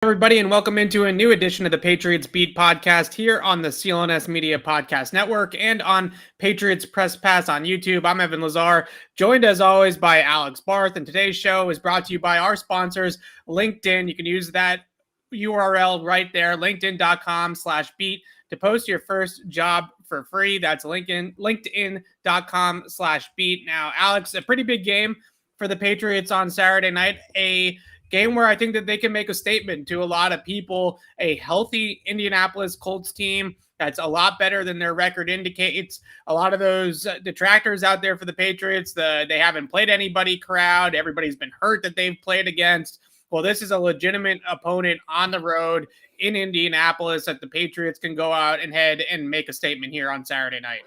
Everybody, and welcome into a new edition of the Patriots Beat podcast here on the CLNS Media Podcast Network and on Patriots Press Pass on YouTube. I'm Evan Lazar, joined as always by Alex Barth, and today's show is brought to you by our sponsors, LinkedIn. You can use that URL right there, linkedin.com/beat, to post your first job for free. That's linkedin.com/beat. Now, Alex, a pretty big game for the Patriots on Saturday night, a game where I think that they can make a statement to a lot of people. A healthy Indianapolis Colts team that's a lot better than their record indicates. A lot of those detractors out there for the Patriots, they haven't played anybody crowd. Everybody's been hurt that they've played against. Well, this is a legitimate opponent on the road in Indianapolis that the Patriots can go out and head and make a statement here on Saturday night.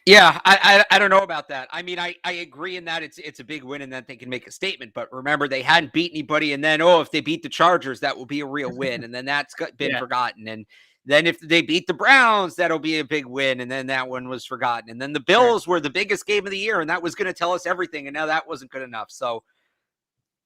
Yeah, I don't know about that. I mean, I agree in that it's a big win and that they can make a statement. But remember, they hadn't beat anybody, and then if they beat the Chargers, that will be a real win, and then that's been forgotten. And then if they beat the Browns, that'll be a big win, and then that one was forgotten. And then the Bills were the biggest game of the year, and that was going to tell us everything. And now that wasn't good enough. So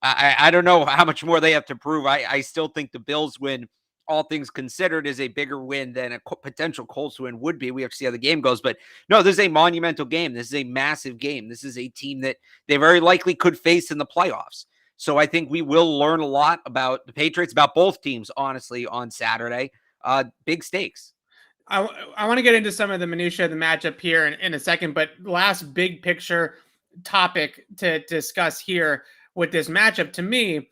I don't know how much more they have to prove. I still think the Bills win, all things considered, is a bigger win than a potential Colts win would be. We have to see how the game goes. But no, this is a monumental game. This is a massive game. This is a team that they very likely could face in the playoffs. So I think we will learn a lot about the Patriots, about both teams, honestly, on Saturday. Big stakes. I want to get into some of the minutiae of the matchup here in a second, but last big picture topic to discuss here with this matchup, to me,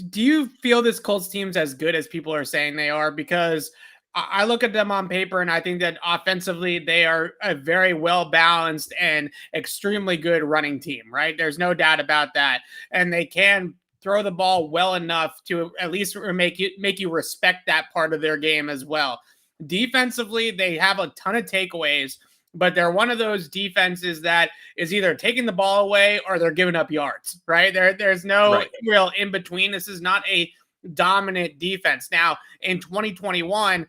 do you feel this Colts team's as good as people are saying they are? Because I look at them on paper and I think that offensively they are a very well-balanced and extremely good running team, right? There's no doubt about that. And they can throw the ball well enough to at least make you respect that part of their game as well. Defensively, they have a ton of takeaways, but they're one of those defenses that is either taking the ball away or they're giving up yards, right? There's no real in between. This is not a dominant defense. Now, in 2021,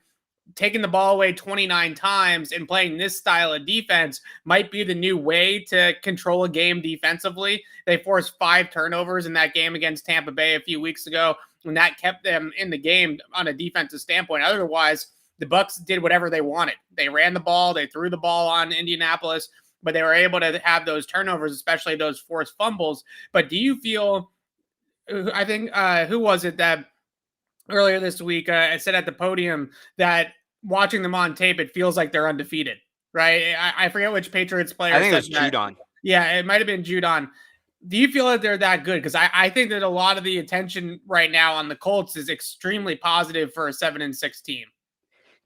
taking the ball away 29 times and playing this style of defense might be the new way to control a game defensively. They forced 5 turnovers in that game against Tampa Bay a few weeks ago, and that kept them in the game on a defensive standpoint. Otherwise, the Bucks did whatever they wanted. They ran the ball, they threw the ball on Indianapolis, but they were able to have those turnovers, especially those forced fumbles. But do you feel, I think, who was it that earlier this week I said at the podium that watching them on tape, it feels like they're undefeated, right? I forget which Patriots player. I think it was Judon. Yeah, it might have been Judon. Do you feel that they're that good? Because I think that a lot of the attention right now on the Colts is extremely positive for a 7-6 team.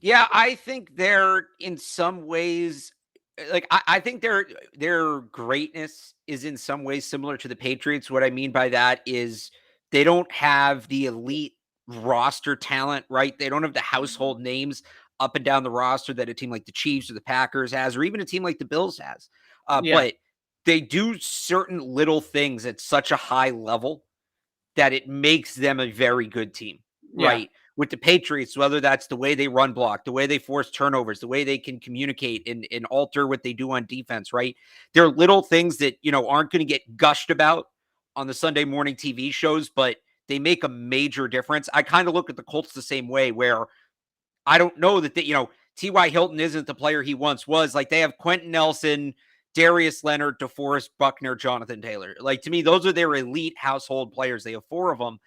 Yeah, I think they're in some ways, like, I think their greatness is in some ways similar to the Patriots. What I mean by that is they don't have the elite roster talent, right? They don't have the household names up and down the roster that a team like the Chiefs or the Packers has, or even a team like the Bills has. But they do certain little things at such a high level that it makes them a very good team, right? With the Patriots, whether that's the way they run block, the way they force turnovers, the way they can communicate and alter what they do on defense, right? There are little things that, aren't going to get gushed about on the Sunday morning TV shows, but they make a major difference. I kind of look at the Colts the same way, where I don't know that T.Y. Hilton isn't the player he once was. Like, they have Quentin Nelson, Darius Leonard, DeForest Buckner, Jonathan Taylor. Like, to me, those are their elite household players. They have 4 of them.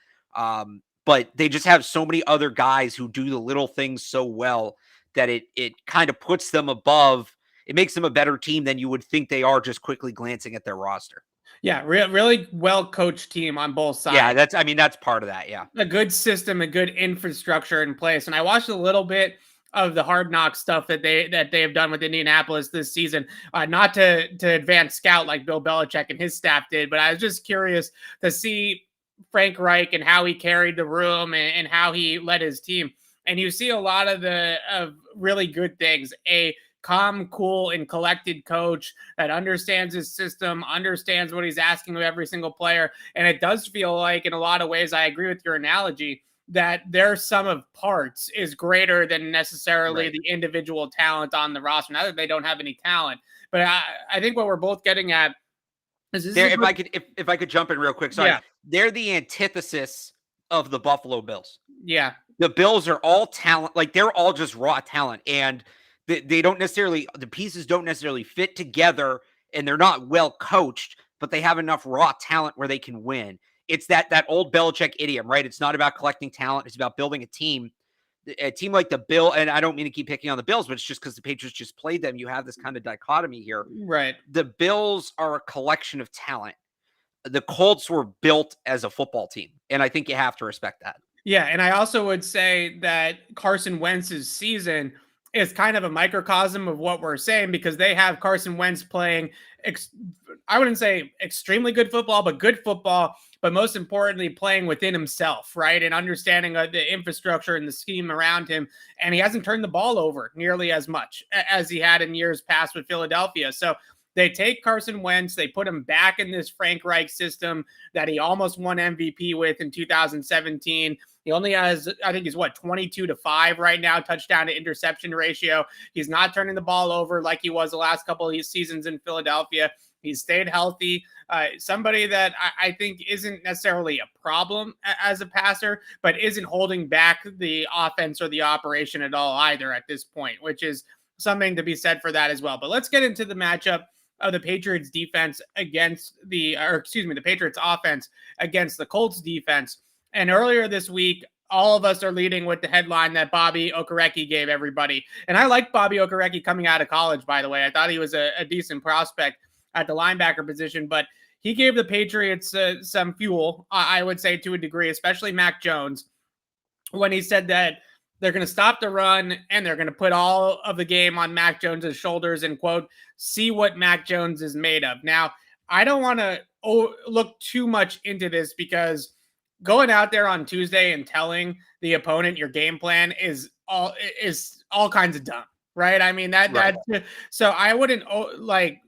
But they just have so many other guys who do the little things so well that it kind of puts them above. It makes them a better team than you would think they are just quickly glancing at their roster. Yeah, really well-coached team on both sides. Yeah, that's part of that, yeah. A good system, a good infrastructure in place. And I watched a little bit of the Hard Knock stuff that they have done with Indianapolis this season. Not to advance scout like Bill Belichick and his staff did, but I was just curious to see Frank Reich and how he carried the room and how he led his team. And you see a lot of really good things. A calm, cool, and collected coach that understands his system, understands what he's asking of every single player. And it does feel like, in a lot of ways, I agree with your analogy, that their sum of parts is greater than necessarily the individual talent on the roster. Not that they don't have any talent, but I think what we're both getting at if I could jump in real quick. Sorry. Yeah. They're the antithesis of the Buffalo Bills. Yeah. The Bills are all talent. Like, they're all just raw talent. And they don't necessarily, the pieces don't necessarily fit together, and they're not well coached, but they have enough raw talent where they can win. It's that old Belichick idiom, right? It's not about collecting talent. It's about building a team. A team like the Bill, and I don't mean to keep picking on the Bills, but it's just because the Patriots just played them. You have this kind of dichotomy here. Right. The Bills are a collection of talent. The Colts were built as a football team, and I think you have to respect that. Yeah, and I also would say that Carson Wentz's season is kind of a microcosm of what we're saying, because they have Carson Wentz playing, I wouldn't say extremely good football, but good football, but most importantly, playing within himself, right? And understanding the infrastructure and the scheme around him. And he hasn't turned the ball over nearly as much as he had in years past with Philadelphia. So they take Carson Wentz, they put him back in this Frank Reich system that he almost won MVP with in 2017. He only has, I think he's 22-5 right now, touchdown to interception ratio. He's not turning the ball over like he was the last couple of seasons in Philadelphia. He's stayed healthy. Somebody that I think isn't necessarily a problem as a passer, but isn't holding back the offense or the operation at all either at this point, which is something to be said for that as well. But let's get into the matchup of the Patriots defense against the Patriots offense against the Colts defense. And earlier this week, all of us are leading with the headline that Bobby Okereke gave everybody. And I liked Bobby Okereke coming out of college, by the way. I thought he was a decent prospect at the linebacker position, but he gave the Patriots some fuel, I would say, to a degree, especially Mac Jones, when he said that they're going to stop the run and they're going to put all of the game on Mac Jones's shoulders and, quote, see what Mac Jones is made of. Now, I don't want to look too much into this, because going out there on Tuesday and telling the opponent your game plan is all kinds of dumb, right? I mean, Right. so I wouldn't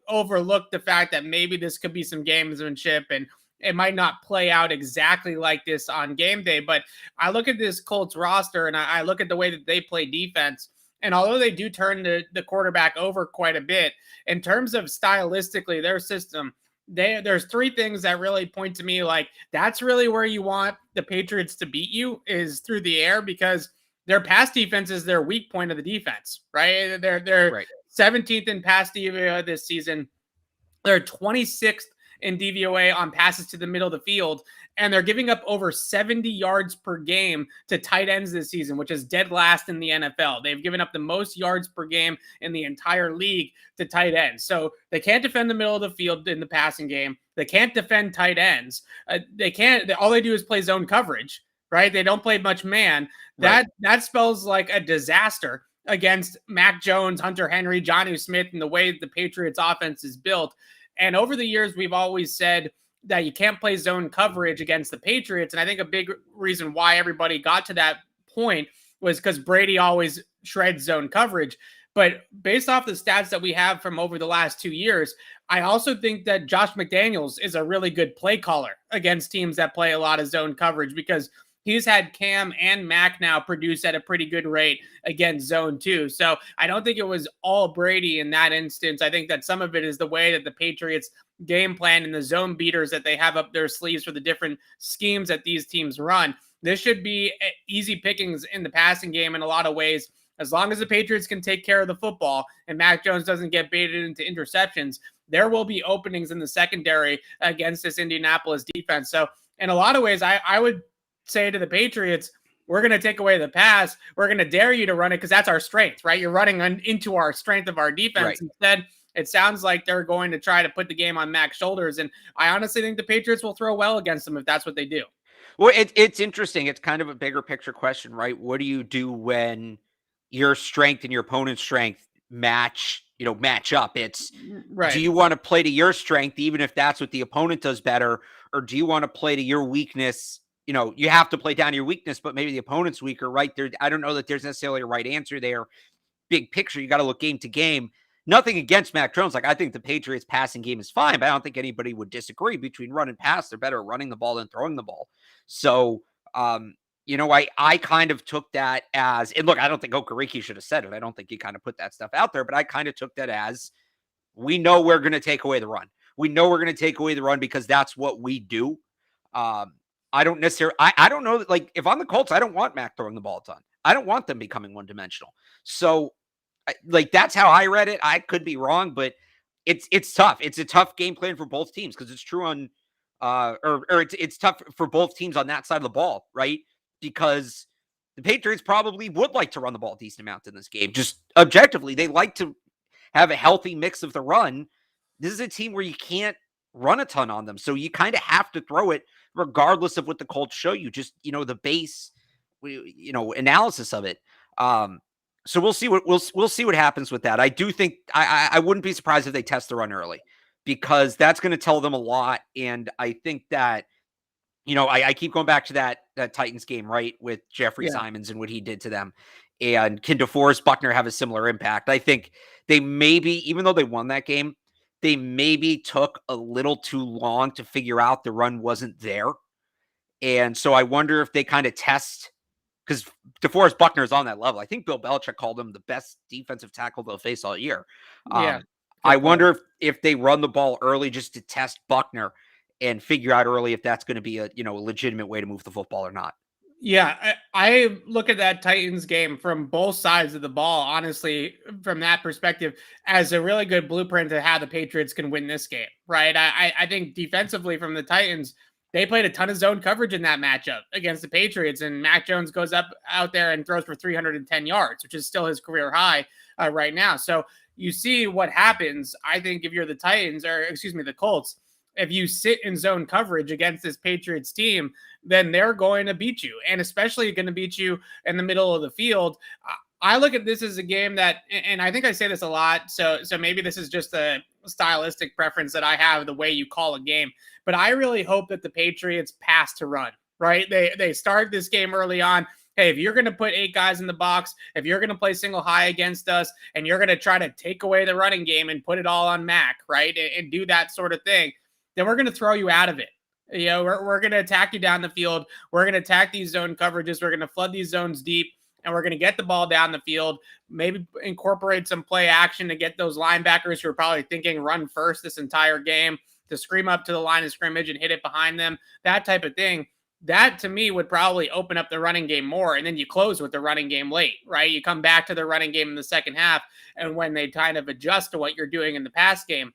overlook the fact that maybe this could be some gamesmanship and it might not play out exactly like this on game day. But I look at this Colts roster and I look at the way that they play defense. And although they do turn the quarterback over quite a bit, in terms of stylistically, their system, there's three things that really point to me like that's really where you want the Patriots to beat you, is through the air, because their pass defense is their weak point of the defense, right? They're Right. 17th in pass DVOA this season. They're 26th in DVOA on passes to the middle of the field, and they're giving up over 70 yards per game to tight ends this season, which is dead last in the NFL. They've given up the most yards per game in the entire league to tight ends. So they can't defend the middle of the field in the passing game. They can't defend tight ends. All they do is play zone coverage, right? They don't play much man. That spells like a disaster against Mac Jones, Hunter Henry, Jonnu Smith, and the way the Patriots offense is built. And over the years, we've always said that you can't play zone coverage against the Patriots. And I think a big reason why everybody got to that point was because Brady always shreds zone coverage. But based off the stats that we have from over the last 2 years, I also think that Josh McDaniels is a really good play caller against teams that play a lot of zone coverage, because he's had Cam and Mac now produce at a pretty good rate against zone too. So I don't think it was all Brady in that instance. I think that some of it is the way that the Patriots game plan and the zone beaters that they have up their sleeves for the different schemes that these teams run. This should be easy pickings in the passing game in a lot of ways. As long as the Patriots can take care of the football and Mac Jones doesn't get baited into interceptions, there will be openings in the secondary against this Indianapolis defense. So in a lot of ways, I would say to the Patriots, we're going to take away the pass. We're going to dare you to run it because that's our strength, right? You're running into our strength of our defense. Right. Instead, it sounds like they're going to try to put the game on Mac's shoulders. And I honestly think the Patriots will throw well against them if that's what they do. Well, it's interesting. It's kind of a bigger picture question, right? What do you do when your strength and your opponent's strength match up? It's right. Do you want to play to your strength, even if that's what the opponent does better? Or do you want to play to your weakness? You have to play down to your weakness, but maybe the opponent's weaker, right? I don't know that there's necessarily a right answer there. Big picture, you got to look game to game. Nothing against Mac Jones. Like, I think the Patriots passing game is fine, but I don't think anybody would disagree between run and pass. They're better at running the ball than throwing the ball. So, I kind of took that as, and look, I don't think Okereke should have said it. I don't think he kind of put that stuff out there, but I kind of took that as, we know we're going to take away the run. We know we're going to take away the run because that's what we do. I don't necessarily, I don't know that, like, if I'm the Colts, I don't want Mac throwing the ball a ton. I don't want them becoming one-dimensional. So, like, that's how I read it. I could be wrong, but it's tough. It's a tough game plan for both teams because it's true on, or it's tough for both teams on that side of the ball, right? Because the Patriots probably would like to run the ball a decent amount in this game. Just objectively, they like to have a healthy mix of the run. This is a team where you can't run a ton on them. So you kind of have to throw it regardless of what the Colts show you, just, the base, analysis of it. So we'll see we'll see what happens with that. I do think I wouldn't be surprised if they test the run early because that's going to tell them a lot. And I think that, I keep going back to that Titans game, right, with Jeffrey Simons and what he did to them. And can DeForest Buckner have a similar impact? I think they maybe, even though they won that game, they maybe took a little too long to figure out the run wasn't there. And so I wonder if they kind of test, because DeForest Buckner is on that level. I think Bill Belichick called him the best defensive tackle they'll face all year. I wonder if they run the ball early just to test Buckner and figure out early if that's going to be a legitimate way to move the football or not. Yeah, I look at that Titans game from both sides of the ball, honestly, from that perspective, as a really good blueprint to how the Patriots can win this game, right? I think defensively from the Titans, they played a ton of zone coverage in that matchup against the Patriots, and Mac Jones goes out there and throws for 310 yards, which is still his career high right now. So you see what happens, I think, if you're the Titans, or excuse me, the Colts. If you sit in zone coverage against this Patriots team, then they're going to beat you, and especially going to beat you in the middle of the field. I look at this as a game that, and I think I say this a lot, so maybe this is just a stylistic preference that I have, the way you call a game, but I really hope that the Patriots pass to run, right? They start this game early on. Hey, if you're going to put 8 guys in the box, if you're going to play single high against us, and you're going to try to take away the running game and put it all on Mac, right, and do that sort of thing, then we're going to throw you out of it. We're going to attack you down the field. We're going to attack these zone coverages. We're going to flood these zones deep, and we're going to get the ball down the field, maybe incorporate some play action to get those linebackers who are probably thinking run first this entire game to scream up to the line of scrimmage and hit it behind them, that type of thing. That, to me, would probably open up the running game more, and then you close with the running game late, right? You come back to the running game in the second half, and when they kind of adjust to what you're doing in the pass game.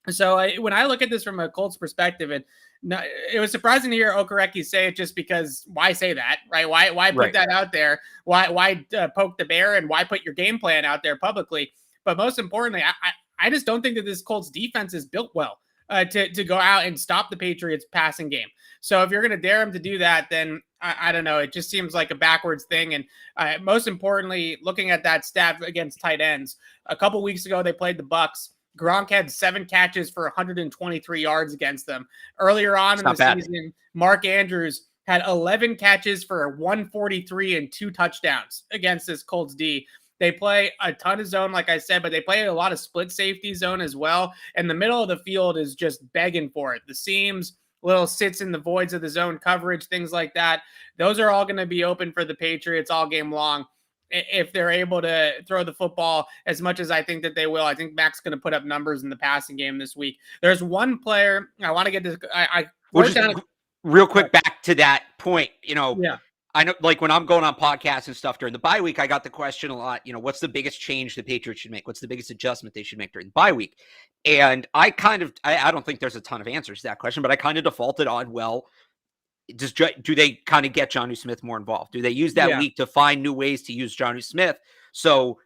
So when I look at this from a Colts perspective, it was surprising to hear Okereke say it, just because why say that, right? Why put that out there? Why poke the bear, and why put your game plan out there publicly? But most importantly, I just don't think that this Colts defense is built well to go out and stop the Patriots passing game. So if you're going to dare them to do that, then I don't know. It just seems like a backwards thing. And most importantly, looking at that stat against tight ends, a couple weeks ago, they played the Bucs. Gronk had 7 catches for 123 yards against them. Earlier on in the season, Mark Andrews had 11 catches for 143 and 2 touchdowns against this Colts D. They play a ton of zone, like I said, but they play a lot of split safety zone as well. And the middle of the field is just begging for it. The seams, little sits in the voids of the zone coverage, things like that. Those are all going to be open for the Patriots all game long. If they're able to throw the football as much as I think that they will. I think Mac's going to put up numbers in the passing game this week. There's one player I want to get this. Real quick back to that point. I know, like, when I'm going on podcasts and stuff during the bye week, I got the question a lot, what's the biggest change the Patriots should make? What's the biggest adjustment they should make during the bye week? And I don't think there's a ton of answers to that question, but I kind of defaulted on, well, do they kind of get Josue Smith more involved? Do they use that week to find new ways to use Josue Smith? So,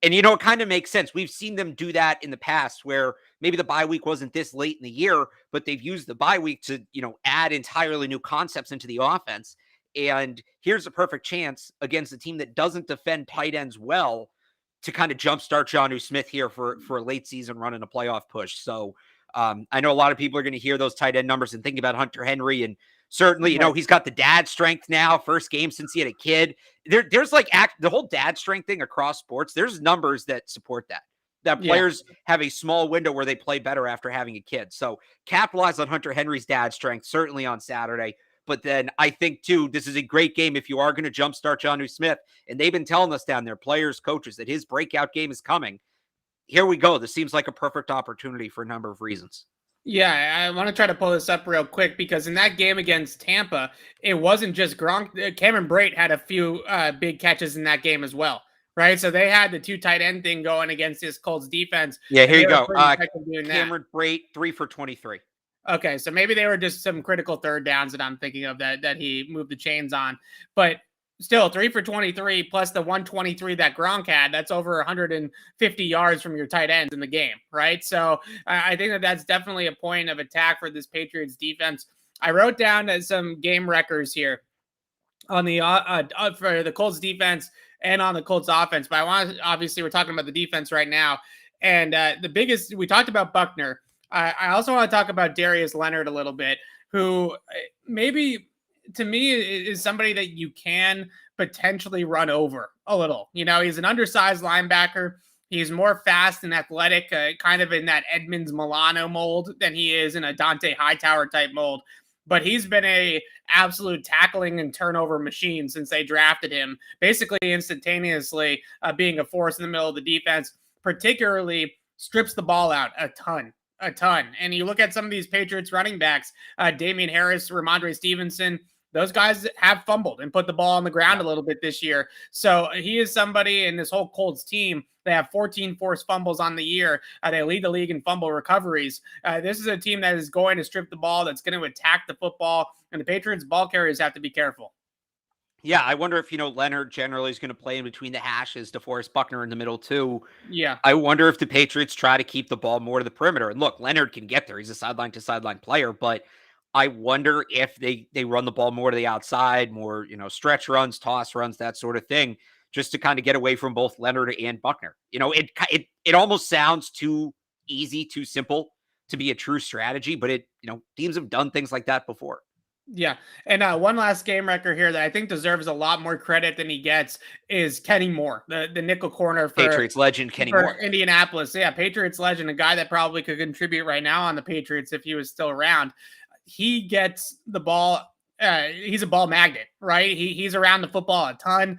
and it kind of makes sense. We've seen them do that in the past where maybe the bye week wasn't this late in the year, but they've used the bye week to, add entirely new concepts into the offense. And here's a perfect chance against a team that doesn't defend tight ends well to kind of jumpstart Josue Smith here for a late season run and a playoff push. So I know a lot of people are going to hear those tight end numbers and think about Hunter Henry, and certainly, he's got the dad strength now, first game since he had a kid. There's like the whole dad strength thing across sports. There's numbers that support that players have a small window where they play better after having a kid. So capitalize on Hunter Henry's dad strength, certainly on Saturday. But then I think, too, this is a great game if you are going to jumpstart Josue Smith. And they've been telling us down there, players, coaches, that his breakout game is coming. Here we go. This seems like a perfect opportunity for a number of reasons. Yeah, I want to try to pull this up real quick because in that game against Tampa, it wasn't just Gronk. Cameron Brate had a few big catches in that game as well, right? So they had the 2 tight end thing going against this Colts defense, Yeah, and here they you were go. pretty effective doing that. Cameron Brate, 3 for 23. Okay, so maybe they were just some critical third downs that I'm thinking of that he moved the chains on, but still 3 for 23 plus the 123 that Gronk had. That's over 150 yards from your tight ends in the game, right? So I think that that's definitely a point of attack for this Patriots defense. I wrote down some game records here on the for the Colts defense and on the Colts offense, but I want to, obviously we're talking about the defense right now, and the biggest we talked about Buckner. I also want to talk about Darius Leonard a little bit, who maybe to me is somebody that you can potentially run over a little. You know, he's an undersized linebacker. He's more fast and athletic, kind of in that Edmonds Milano mold than he is in a Dante Hightower type mold. But he's been a absolute tackling and turnover machine since they drafted him, basically instantaneously being a force in the middle of the defense, particularly strips the ball out a ton. And you look at some of these Patriots running backs, Damian Harris, Ramondre Stevenson, those guys have fumbled and put the ball on the ground a little bit this year. So he is somebody in this whole Colts team. They have 14 forced fumbles on the year. They lead the league in fumble recoveries. This is a team that is going to strip the ball, that's going to attack the football, and the Patriots ball carriers have to be careful. Yeah, I wonder if, Leonard generally is going to play in between the hashes, DeForest Buckner in the middle too. Yeah. I wonder if the Patriots try to keep the ball more to the perimeter. And look, Leonard can get there. He's a sideline to sideline player, but I wonder if they run the ball more to the outside, more, stretch runs, toss runs, that sort of thing, just to kind of get away from both Leonard and Buckner. It almost sounds too easy, too simple to be a true strategy, but teams have done things like that before. Yeah. And one last game record here that I think deserves a lot more credit than he gets is Kenny Moore, the nickel corner for Patriots legend Kenny Moore. Indianapolis. Yeah, Patriots legend, a guy that probably could contribute right now on the Patriots if he was still around. He gets the ball. He's a ball magnet, right? He's around the football a ton.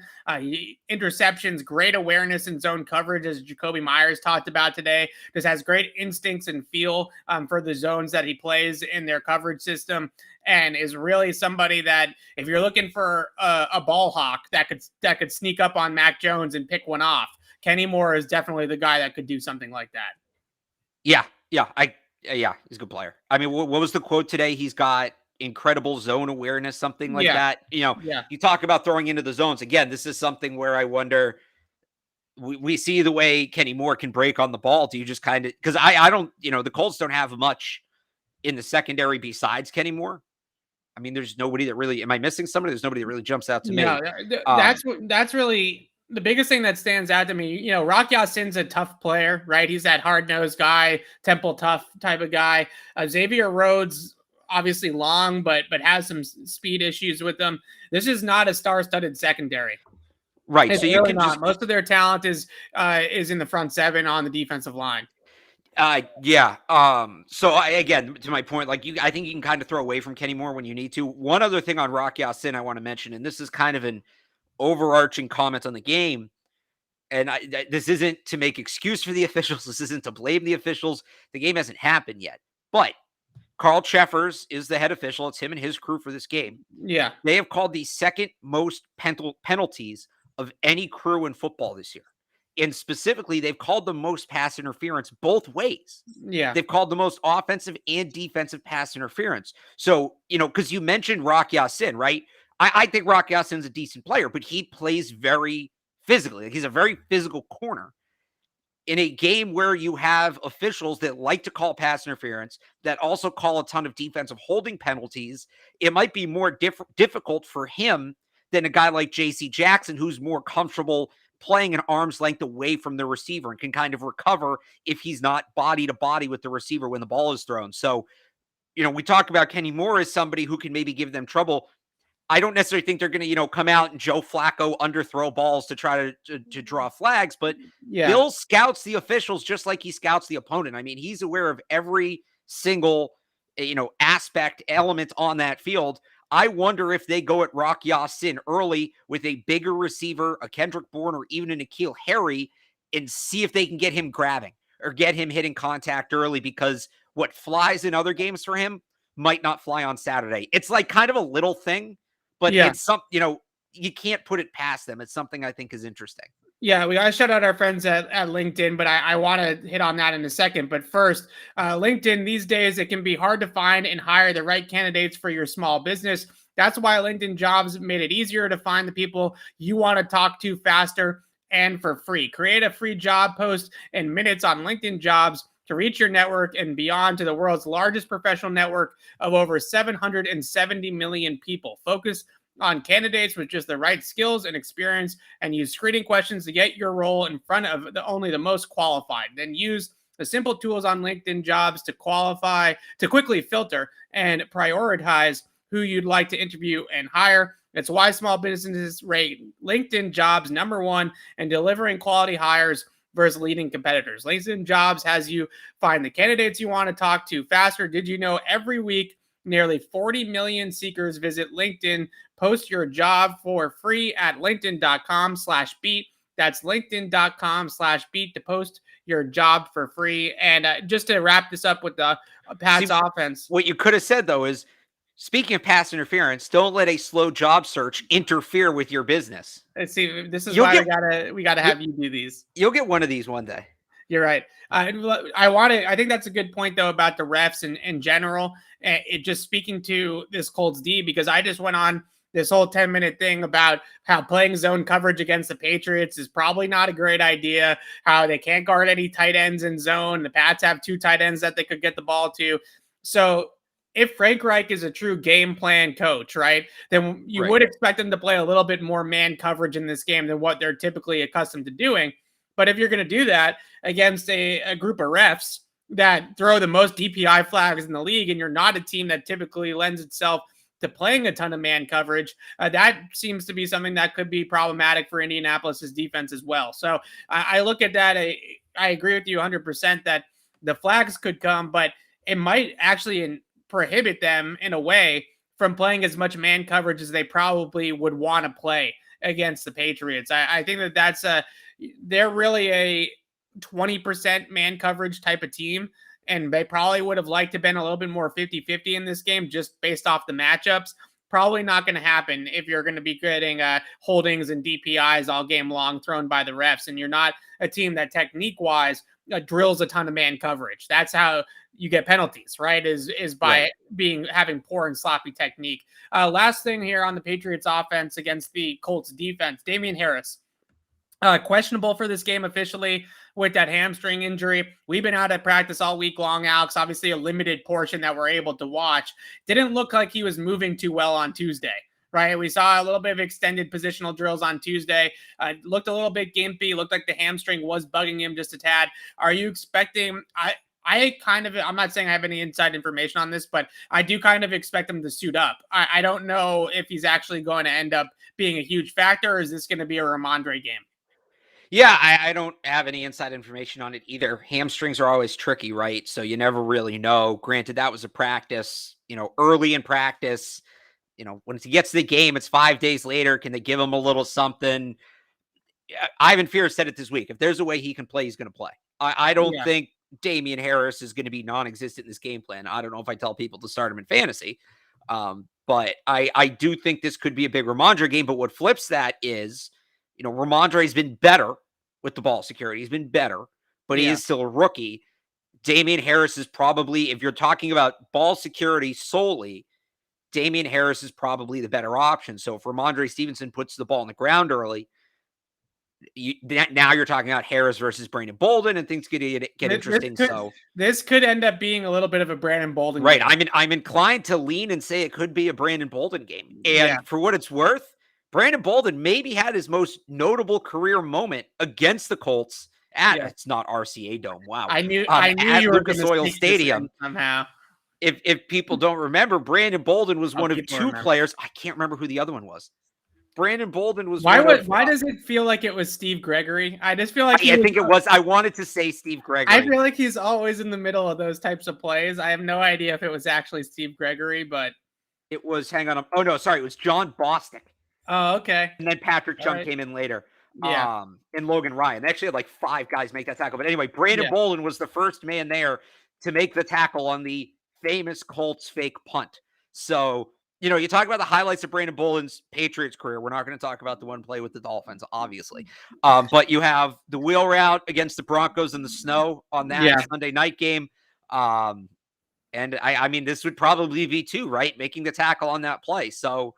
Interceptions, great awareness in zone coverage, as Jacoby Myers talked about today. Just has great instincts and feel for the zones that he plays in their coverage system, and is really somebody that if you're looking for a ball hawk that could sneak up on Mac Jones and pick one off, Kenny Moore is definitely the guy that could do something like that. Yeah, he's a good player. I mean, what was the quote today? He's got incredible zone awareness, something like that. You talk about throwing into the zones. Again, this is something where I wonder, we see the way Kenny Moore can break on the ball. Do you just kind of, because I don't, the Colts don't have much in the secondary besides Kenny Moore. I mean, there's nobody that really, am I missing somebody? There's nobody that really jumps out to me. That's really the biggest thing that stands out to me. Rock Ya-Sin's a tough player, right? He's that hard-nosed guy, temple tough type of guy. Xavier Rhodes, obviously long, but has some speed issues with them. This is not a star-studded secondary. Right. It's so you really can just most of their talent is in the front seven on the defensive line. Yeah. So again, to my point, I think you can kind of throw away from Kenny Moore when you need to. One other thing on Rock Ya-Sin I want to mention, and this is kind of an overarching comment on the game. And this isn't to make excuse for the officials. This isn't to blame the officials. The game hasn't happened yet, but Carl Cheffers is the head official. It's him and his crew for this game. Yeah. They have called the second most penalties of any crew in football this year. And specifically, they've called the most pass interference both ways. Yeah. They've called the most offensive and defensive pass interference. So, because you mentioned Rock Ya-Sin, right? I think Rock Ya-Sin's a decent player, but he plays very physically. He's a very physical corner. In a game where you have officials that like to call pass interference, that also call a ton of defensive holding penalties, it might be more difficult for him than a guy like J.C. Jackson, who's more comfortable playing an arm's length away from the receiver and can kind of recover if he's not body to body with the receiver when the ball is thrown. So, we talk about Kenny Moore as somebody who can maybe give them trouble. I don't necessarily think they're going to, come out and Joe Flacco underthrow balls to try to draw flags, but Bill scouts the officials just like he scouts the opponent. I mean, he's aware of every single, aspect, element on that field. I wonder if they go at Rock Ya-Sin early with a bigger receiver, a Kendrick Bourne, or even a N'Keal Harry, and see if they can get him grabbing or get him hitting contact early, because what flies in other games for him might not fly on Saturday. It's like kind of a little thing, but it's you can't put it past them. It's something I think is interesting. Yeah, we got to shout out our friends at LinkedIn, but I want to hit on that in a second. But first, LinkedIn, these days, it can be hard to find and hire the right candidates for your small business. That's why LinkedIn Jobs made it easier to find the people you want to talk to faster and for free. Create a free job post in minutes on LinkedIn Jobs to reach your network and beyond to the world's largest professional network of over 770 million people. Focus on candidates with just the right skills and experience, and use screening questions to get your role in front of only the most qualified. Then use the simple tools on LinkedIn Jobs to quickly filter and prioritize who you'd like to interview and hire. That's why small businesses rate LinkedIn Jobs #1 in delivering quality hires versus leading competitors. LinkedIn Jobs has you find the candidates you want to talk to faster. Did you know every week nearly 40 million seekers visit LinkedIn? Post your job for free at linkedin.com/beat. That's linkedin.com/beat to post your job for free. And just to wrap this up with the Pats offense. What you could have said, though, is speaking of pass interference, don't let a slow job search interfere with your business. Let's see. This is why we gotta have you do these. You'll get one of these one day. You're right. I think that's a good point, though, about the refs in general. It just speaking to this Colts D, because I just went on this whole 10-minute thing about how playing zone coverage against the Patriots is probably not a great idea, how they can't guard any tight ends in zone. The Pats have 2 tight ends that they could get the ball to. So if Frank Reich is a true game plan coach, right, then you would expect them to play a little bit more man coverage in this game than what they're typically accustomed to doing. But if you're going to do that against a group of refs that throw the most DPI flags in the league, and you're not a team that typically lends itself to playing a ton of man coverage, that seems to be something that could be problematic for Indianapolis's defense as well. So I look at that. I agree with you 100% that the flags could come, but it might actually prohibit them in a way from playing as much man coverage as they probably would want to play against the Patriots. I think they're really a 20% man coverage type of team, and they probably would have liked to have been a little bit more 50-50 in this game just based off the matchups. Probably not going to happen if you're going to be getting holdings and DPIs all game long thrown by the refs, and you're not a team that technique-wise drills a ton of man coverage. That's how you get penalties, right? Is by having poor and sloppy technique. Last thing here on the Patriots offense against the Colts defense, Damian Harris. Questionable for this game officially with that hamstring injury. We've been out at practice all week long, Alex. Obviously a limited portion that we're able to watch. Didn't look like he was moving too well on Tuesday, right? We saw a little bit of extended positional drills on Tuesday. Looked a little bit gimpy. Looked like the hamstring was bugging him just a tad. Are you expecting... I'm not saying I have any inside information on this, but I do kind of expect him to suit up. I don't know if he's actually going to end up being a huge factor, or is this going to be a Ramondre game? Yeah, I don't have any inside information on it either. Hamstrings are always tricky, right? So you never really know. Granted, that was a practice, early in practice. When he gets to the game, it's 5 days later. Can they give him a little something? Ivan Fear said it this week. If there's a way he can play, he's going to play. I don't think Damian Harris is going to be non-existent in this game plan. I don't know if I tell people to start him in fantasy. But I do think this could be a big Ramondre game. But what flips that is, Ramondre's been better with the ball security. He's been better, but he is still a rookie. Damian Harris is probably, if you're talking about ball security solely, Damian Harris is probably the better option. So if Ramondre Stevenson puts the ball on the ground early, now you're talking about Harris versus Brandon Bolden, and things get interesting. This could end up being a little bit of a Brandon Bolden game. I'm inclined to lean and say it could be a Brandon Bolden game. And for what it's worth, Brandon Bolden maybe had his most notable career moment against the Colts at it's not RCA Dome. Wow. I knew at you were Lucas Oil Stadium somehow. If people don't remember, Brandon Bolden was one of 2 players. I can't remember who the other one was. Brandon Bolden was. Why does it feel like it was Steve Gregory? I just feel like I think it was. I wanted to say Steve Gregory. I feel like he's always in the middle of those types of plays. I have no idea if it was actually Steve Gregory, but it was. Hang on. Oh no, sorry. It was John Bostic. Oh, okay. And then Patrick Chung came in later. And Logan Ryan. They actually had like 5 guys make that tackle. But anyway, Brandon Bolden was the first man there to make the tackle on the famous Colts fake punt. So, you talk about the highlights of Brandon Bolden's Patriots career. We're not going to talk about the one play with the Dolphins, obviously. But you have the wheel route against the Broncos in the snow on that Sunday night game. And I mean, this would probably be too, right? Making the tackle on that play. So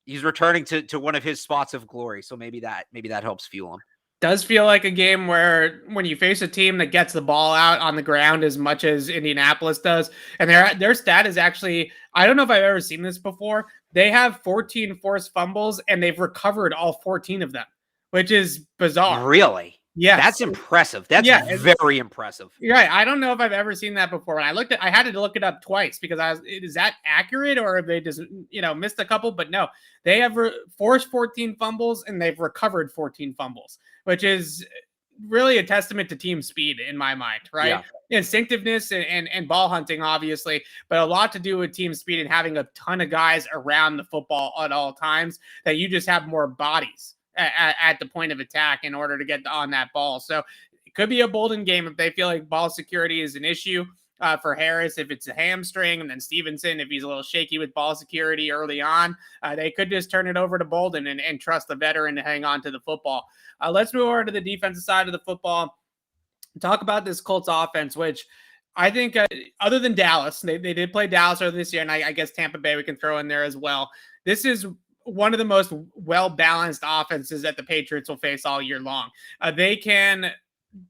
he's returning to one of his spots of glory. So maybe that helps fuel him. Does feel like a game where when you face a team that gets the ball out on the ground as much as Indianapolis does, and their stat is actually, I don't know if I've ever seen this before. They have 14 forced fumbles and they've recovered all 14 of them, which is bizarre. Really? Yeah, that's impressive. That's very impressive. Right. I don't know if I've ever seen that before. When I had to look it up twice because is that accurate or have they just, missed a couple? But no, they have forced 14 fumbles and they've recovered 14 fumbles, which is really a testament to team speed in my mind, right? Yeah. Instinctiveness and ball hunting, obviously, but a lot to do with team speed and having a ton of guys around the football at all times that you just have more bodies at the point of attack in order to get on that ball. So it could be a Bolden game if they feel like ball security is an issue for Harris, if it's a hamstring, and then Stevenson, if he's a little shaky with ball security early on, they could just turn it over to Bolden and trust the veteran to hang on to the football. Let's move over to the defensive side of the football. Talk about this Colts offense, which I think other than Dallas, they did play Dallas earlier this year, and I guess Tampa Bay we can throw in there as well. This is one of the most well-balanced offenses that the Patriots will face all year long. They can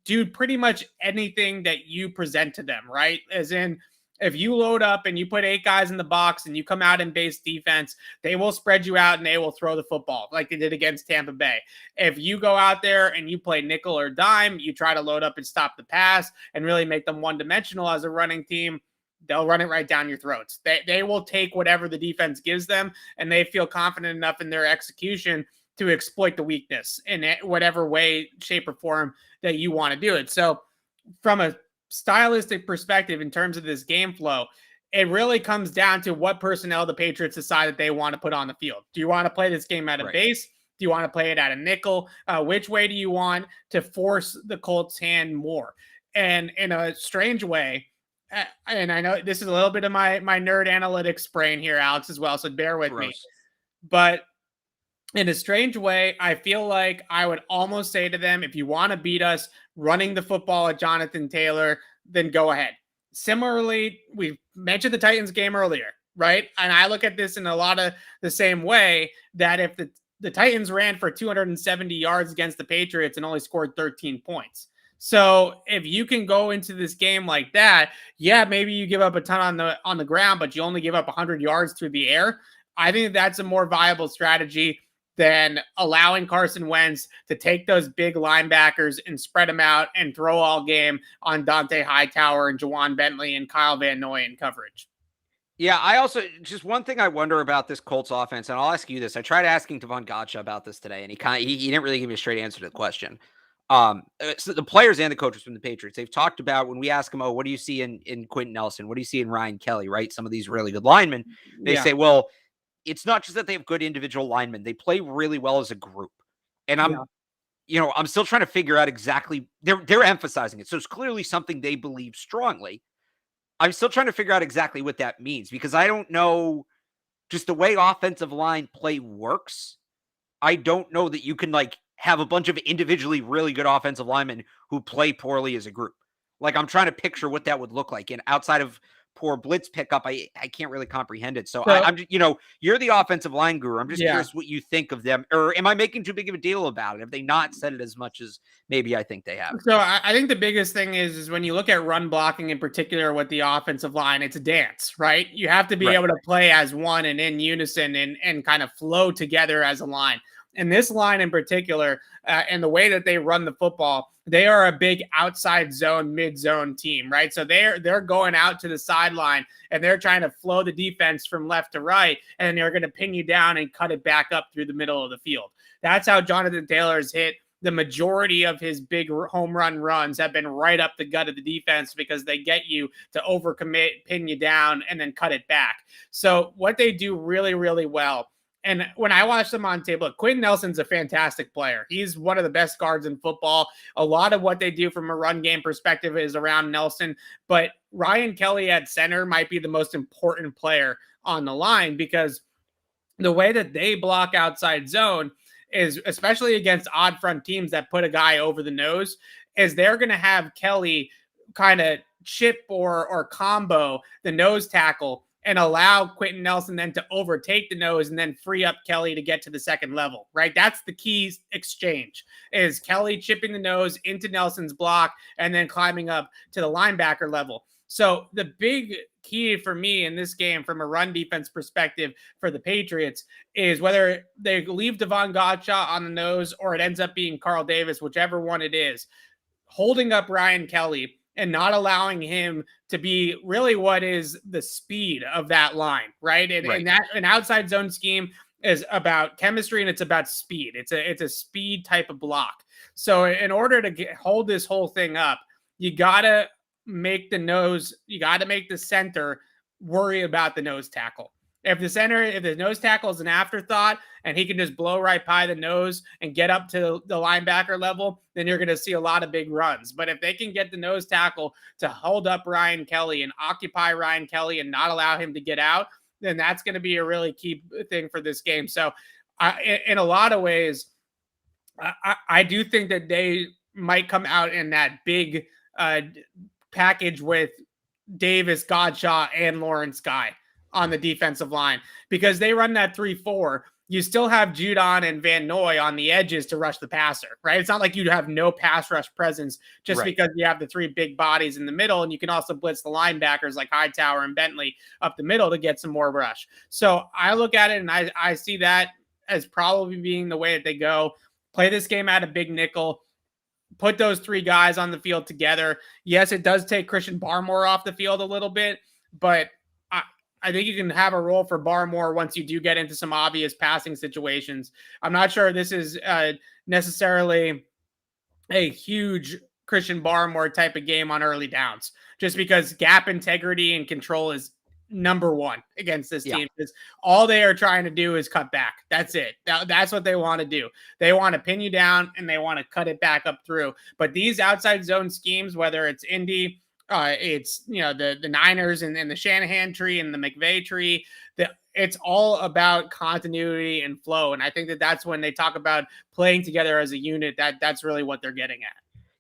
do pretty much anything that you present to them, right? As in, if you load up and you put 8 guys in the box and you come out in base defense, they will spread you out and they will throw the football like they did against Tampa Bay. If you go out there and you play nickel or dime, you try to load up and stop the pass and really make them one-dimensional as a running team, they'll run it right down your throats. They will take whatever the defense gives them, and they feel confident enough in their execution to exploit the weakness in whatever way, shape, or form that you want to do it. So from a stylistic perspective, in terms of this game flow, it really comes down to what personnel the Patriots decide that they want to put on the field. Do you want to play this game at a base? Do you want to play it at a nickel? Which way do you want to force the Colts' hand more? And in a strange way, and I know this is a little bit of my nerd analytics brain here, Alex, as well, so bear with me. But in a strange way, I feel like I would almost say to them, if you want to beat us running the football at Jonathan Taylor, then go ahead. Similarly, we mentioned the Titans game earlier, right? And I look at this in a lot of the same way, that if the Titans ran for 270 yards against the Patriots and only scored 13 points. So if you can go into this game like that, maybe you give up a ton on the ground, but you only give up 100 yards through the air. I think that's a more viable strategy than allowing Carson Wentz to take those big linebackers and spread them out and throw all game on Dante Hightower and Jawan Bentley and Kyle Van Noy in coverage. Yeah, I also, just one thing I wonder about this Colts offense, and I'll ask you this. I tried asking Pavon Gotcha about this today, and he didn't really give me a straight answer to the question. So the players and the coaches from the Patriots, they've talked about, when we ask them, what do you see in Quentin Nelson? What do you see in Ryan Kelly, right? Some of these really good linemen. They say, well, it's not just that they have good individual linemen. They play really well as a group. And I'm still trying to figure out exactly, they're emphasizing it. So it's clearly something they believe strongly. I'm still trying to figure out exactly what that means, because I don't know just the way offensive line play works. I don't know that you can have a bunch of individually really good offensive linemen who play poorly as a group. I'm trying to picture what that would look like. And outside of poor blitz pickup, I can't really comprehend it. So I'm just, you're the offensive line guru. I'm just curious what you think of them, or am I making too big of a deal about it? Have they not said it as much as maybe I think they have? So I think the biggest thing is when you look at run blocking in particular with the offensive line, it's a dance, right? You have to be able to play as one and in unison and kind of flow together as a line. And this line in particular, and the way that they run the football, they are a big outside zone, mid-zone team, right? So they're going out to the sideline and they're trying to flow the defense from left to right, and they're going to pin you down and cut it back up through the middle of the field. That's how Jonathan Taylor's hit. The majority of his big home run runs have been right up the gut of the defense, because they get you to overcommit, pin you down, and then cut it back. So what they do really, really well And when I watch them on tape, look, Quentin Nelson's a fantastic player. He's one of the best guards in football. A lot of what they do from a run game perspective is around Nelson. But Ryan Kelly at center might be the most important player on the line, because the way that they block outside zone is, especially against odd front teams that put a guy over the nose, is they're going to have Kelly kind of chip or combo the nose tackle and allow Quentin Nelson then to overtake the nose and then free up Kelly to get to the second level, right? That's the key exchange, is Kelly chipping the nose into Nelson's block and then climbing up to the linebacker level. So the big key for me in this game from a run defense perspective for the Patriots is whether they leave Devon Gottschalk on the nose or it ends up being Carl Davis, whichever one it is, holding up Ryan Kelly and not allowing him to be really what is the speed of that line, right? And that an outside zone scheme is about chemistry and it's about speed. It's a speed type of block. So in order to hold this whole thing up, you gotta make the center worry about the nose tackle. If the nose tackle is an afterthought and he can just blow right by the nose and get up to the linebacker level, then you're going to see a lot of big runs. But if they can get the nose tackle to hold up Ryan Kelly and occupy Ryan Kelly and not allow him to get out, then that's going to be a really key thing for this game. So in a lot of ways, I do think that they might come out in that big package with Davis, Gottschalk, and Lawrence Guy on the defensive line, because they run that 3-4. You still have Judon and Van Noy on the edges to rush the passer, right? It's not like you have no pass rush presence just because you have the three big bodies in the middle, and you can also blitz the linebackers like Hightower and Bentley up the middle to get some more rush. So I look at it and I see that as probably being the way that they go. Play this game at a big nickel. Put those three guys on the field together. Yes, it does take Christian Barmore off the field a little bit, but I think you can have a role for Barmore once you do get into some obvious passing situations. I'm not sure this is necessarily a huge Christian Barmore type of game on early downs, just because gap integrity and control is number one against this team. Because all they are trying to do is cut back. That's it. That's what they want to do. They want to pin you down and they want to cut it back up through. But these outside zone schemes, whether it's Indy, it's the Niners and the Shanahan tree and the McVay tree, it's all about continuity and flow. And I think that's when they talk about playing together as a unit, that's really what they're getting at.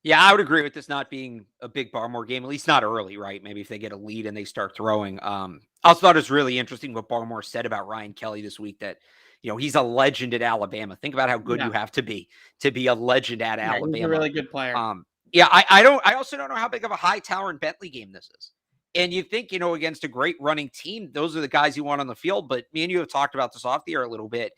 Yeah, I would agree with this not being a big Barmore game, at least not early, right? Maybe if they get a lead and they start throwing. I also thought it was really interesting what Barmore said about Ryan Kelly this week, that he's a legend at Alabama. Think about how good you have to be a legend at Alabama. He's a really good player. I also don't know how big of a Hightower and Bentley game this is. And you think, against a great running team, those are the guys you want on the field. But me and you have talked about this off the air a little bit.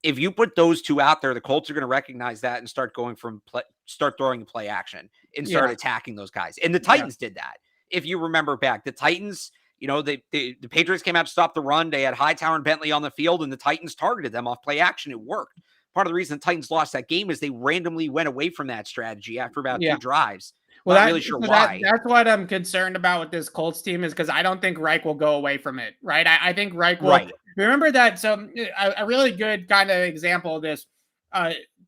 If you put those two out there, the Colts are going to recognize that and start throwing the play action and start attacking those guys. And the Titans did that. If you remember back, the Titans, the Patriots came out to stop the run. They had Hightower and Bentley on the field, and the Titans targeted them off play action. It worked. Part of the reason the Titans lost that game is they randomly went away from that strategy after about 2 drives. Well, not really sure why. That's what I'm concerned about with this Colts team, is because I don't think Reich will go away from it, right? I think Reich will. Right. Remember that. So a really good kind of example of this,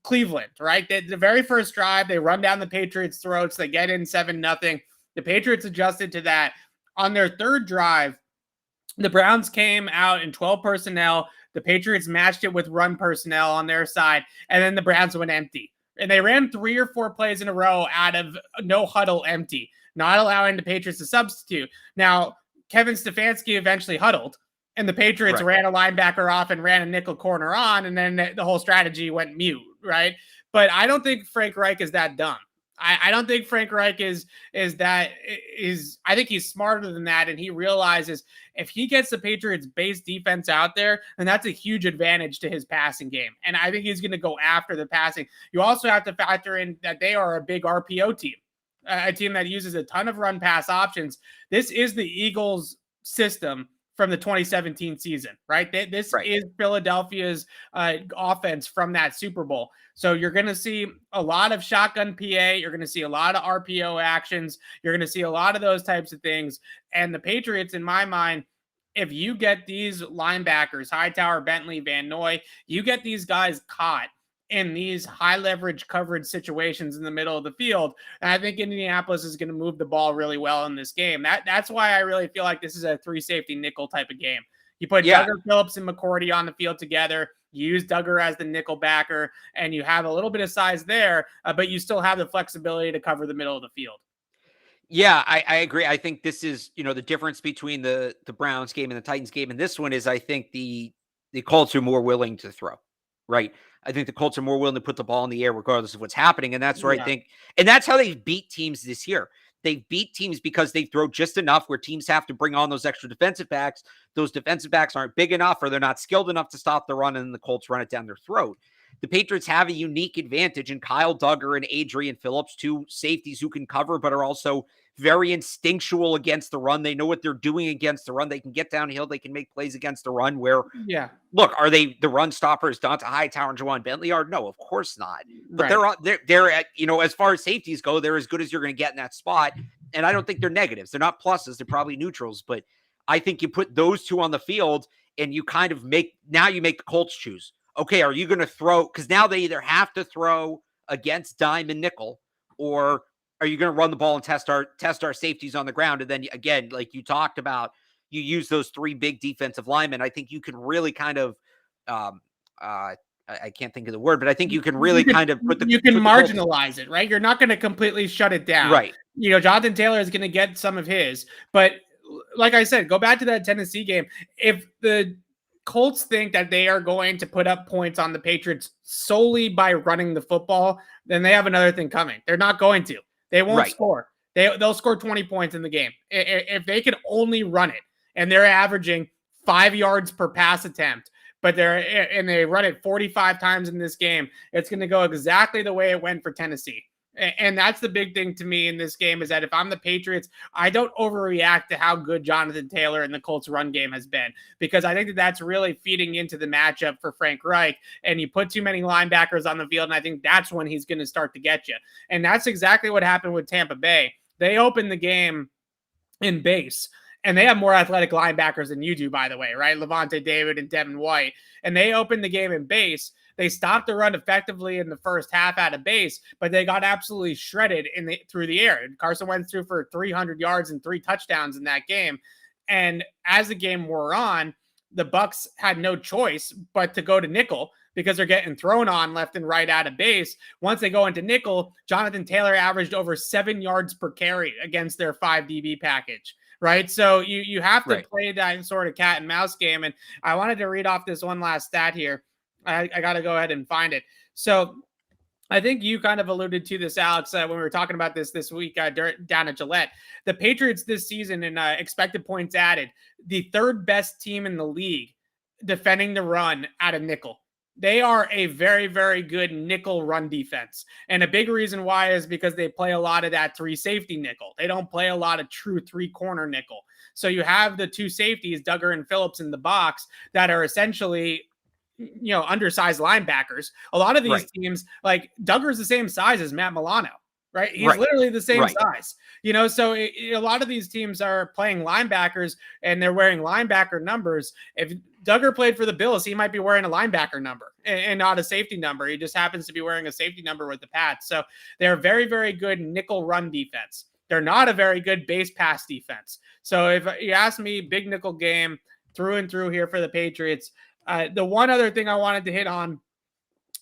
Cleveland, right? The very first drive, they run down the Patriots' throats. They get in 7-0. The Patriots adjusted to that. On their third drive, the Browns came out in 12 personnel. The Patriots matched it with run personnel on their side, and then the Browns went empty. And they ran 3 or 4 plays in a row out of no huddle empty, not allowing the Patriots to substitute. Now, Kevin Stefanski eventually huddled, and the Patriots ran a linebacker off and ran a nickel corner on, and then the whole strategy went mute, right? But I don't think Frank Reich is that dumb. I don't think Frank Reich is I think he's smarter than that, and he realizes if he gets the Patriots base defense out there, then that's a huge advantage to his passing game. And I think he's going to go after the passing. You also have to factor in that they are a big RPO team, a team that uses a ton of run pass options. This is the Eagles system from the 2017 season, right? This is Philadelphia's offense from that Super Bowl. So you're going to see a lot of shotgun PA. You're going to see a lot of RPO actions. You're going to see a lot of those types of things. And the Patriots, in my mind, if you get these linebackers, Hightower, Bentley, Van Noy, you get these guys caught in these high leverage coverage situations in the middle of the field. And I think Indianapolis is going to move the ball really well in this game. That's why I really feel like this is a 3-safety nickel type of game. You put Duggar, Phillips, and McCourty on the field together. You use Duggar as the nickel backer, and you have a little bit of size there, but you still have the flexibility to cover the middle of the field. Yeah, I agree. I think this is, the difference between the Browns game and the Titans game. And this one is, I think the Colts are more willing to throw, right? I think the Colts are more willing to put the ball in the air regardless of what's happening. And that's where I think, and that's how they beat teams this year. They beat teams because they throw just enough where teams have to bring on those extra defensive backs. Those defensive backs aren't big enough or they're not skilled enough to stop the run, and the Colts run it down their throat. The Patriots have a unique advantage in Kyle Duggar and Adrian Phillips, two safeties who can cover but are also very instinctual against the run. They know what they're doing against the run. They can get downhill. They can make plays against the run where, look, are they the run stoppers, Donta Hightower and Juwan Bentley are? No, of course not. But they're at, as far as safeties go, they're as good as you're going to get in that spot. And I don't think they're negatives. They're not pluses. They're probably neutrals. But I think you put those two on the field and you kind of make the Colts choose. Okay, are you going to throw? Because now they either have to throw against dime and nickel, or are you going to run the ball and test our safeties on the ground? And then again, like you talked about, you use those three big defensive linemen. I think you can really kind of, I can't think of the word, but I think you can really marginalize it, right? You're not going to completely shut it down, right? Jonathan Taylor is going to get some of his, but like I said, go back to that Tennessee game. If the Colts think that they are going to put up points on the Patriots solely by running the football, then they have another thing coming. They're not going to. They won't score. They'll score 20 points in the game. If they could only run it, and they're averaging 5 yards per pass attempt, but they run it 45 times in this game, it's going to go exactly the way it went for Tennessee. And that's the big thing to me in this game, is that if I'm the Patriots, I don't overreact to how good Jonathan Taylor and the Colts run game has been, because I think that that's really feeding into the matchup for Frank Reich. And you put too many linebackers on the field, and I think that's when he's going to start to get you. And that's exactly what happened with Tampa Bay. They opened the game in base, and they have more athletic linebackers than you do, by the way, right? Levante David and Devin White. And they opened the game in base. They stopped the run effectively in the first half out of base, but they got absolutely shredded through the air. Carson Wentz threw for 300 yards and 3 touchdowns in that game. And as the game wore on, the Bucs had no choice but to go to nickel, because they're getting thrown on left and right out of base. Once they go into nickel, Jonathan Taylor averaged over 7 yards per carry against their 5 DB package. Right. So you have to play that sort of cat and mouse game. And I wanted to read off this one last stat here. I got to go ahead and find it. So I think you kind of alluded to this, Alex, when we were talking about this week down at Gillette. The Patriots this season in expected points added, the 3rd best team in the league defending the run out of nickel. They are a very, very good nickel run defense. And a big reason why is because they play a lot of that 3-safety nickel. They don't play a lot of true 3-corner nickel. So you have the 2 safeties, Duggar and Phillips, in the box that are essentially undersized linebackers. A lot of these teams, like Duggar's the same size as Matt Milano, right? He's literally the same size, so a lot of these teams are playing linebackers and they're wearing linebacker numbers. If Duggar played for the Bills, he might be wearing a linebacker number and not a safety number. He just happens to be wearing a safety number with the Pats. So they're very, very good nickel run defense. They're not a very good base pass defense. So if you ask me, big nickel game through and through here for the Patriots. The one other thing I wanted to hit on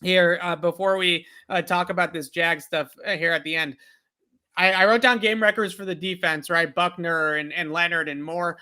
here before we talk about this Jag stuff here at the end, I wrote down game records for the defense, right? Buckner and Leonard and Moore.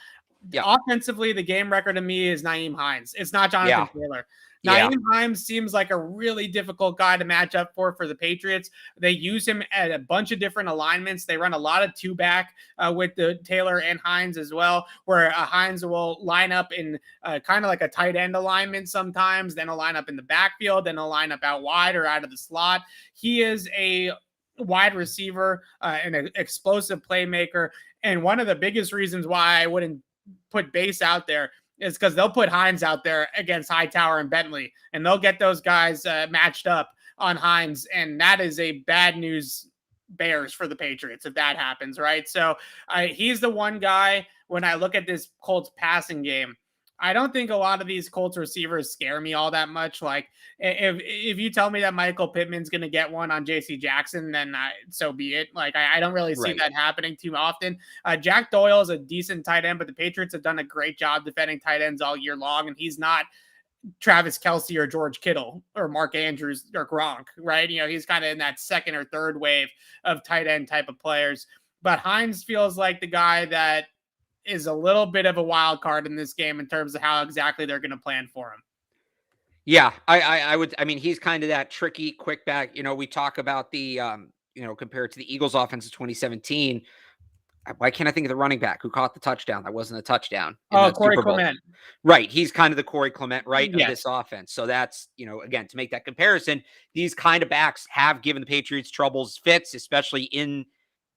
Yeah. Offensively, the game record to me is Nyheim Hines. It's not Jonathan Taylor. Nyheim Hines seems like a really difficult guy to match up for the Patriots. They use him at a bunch of different alignments. They run a lot of 2-back with the Taylor and Hines as well, where Hines will line up in kind of like a tight end alignment sometimes, then he'll line up in the backfield, then he'll line up out wide or out of the slot. He is a wide receiver and an explosive playmaker. And one of the biggest reasons why I wouldn't put base out there is because they'll put Hines out there against Hightower and Bentley, and they'll get those guys matched up on Hines. And that is a bad news Bears for the Patriots if that happens, right? So he's the one guy when I look at this Colts passing game. I don't think a lot of these Colts receivers scare me all that much. Like if you tell me that Michael Pittman's going to get one on JC Jackson, then so be it. Like I don't really see that happening too often. Jack Doyle is a decent tight end, but the Patriots have done a great job defending tight ends all year long. And he's not Travis Kelce or George Kittle or Mark Andrews or Gronk, right? He's kind of in that second or third wave of tight end type of players. But Hines feels like the guy that is a little bit of a wild card in this game in terms of how exactly they're going to plan for him. Yeah, I mean, he's kind of that tricky quick back. We talk about the, compared to the Eagles offense of 2017. Why can't I think of the running back who caught the touchdown? That wasn't a touchdown. Corey Clement. Right. He's kind of the Corey Clement, right, yes. of this offense. So that's, again, to make that comparison, these kind of backs have given the Patriots troubles, fits, especially in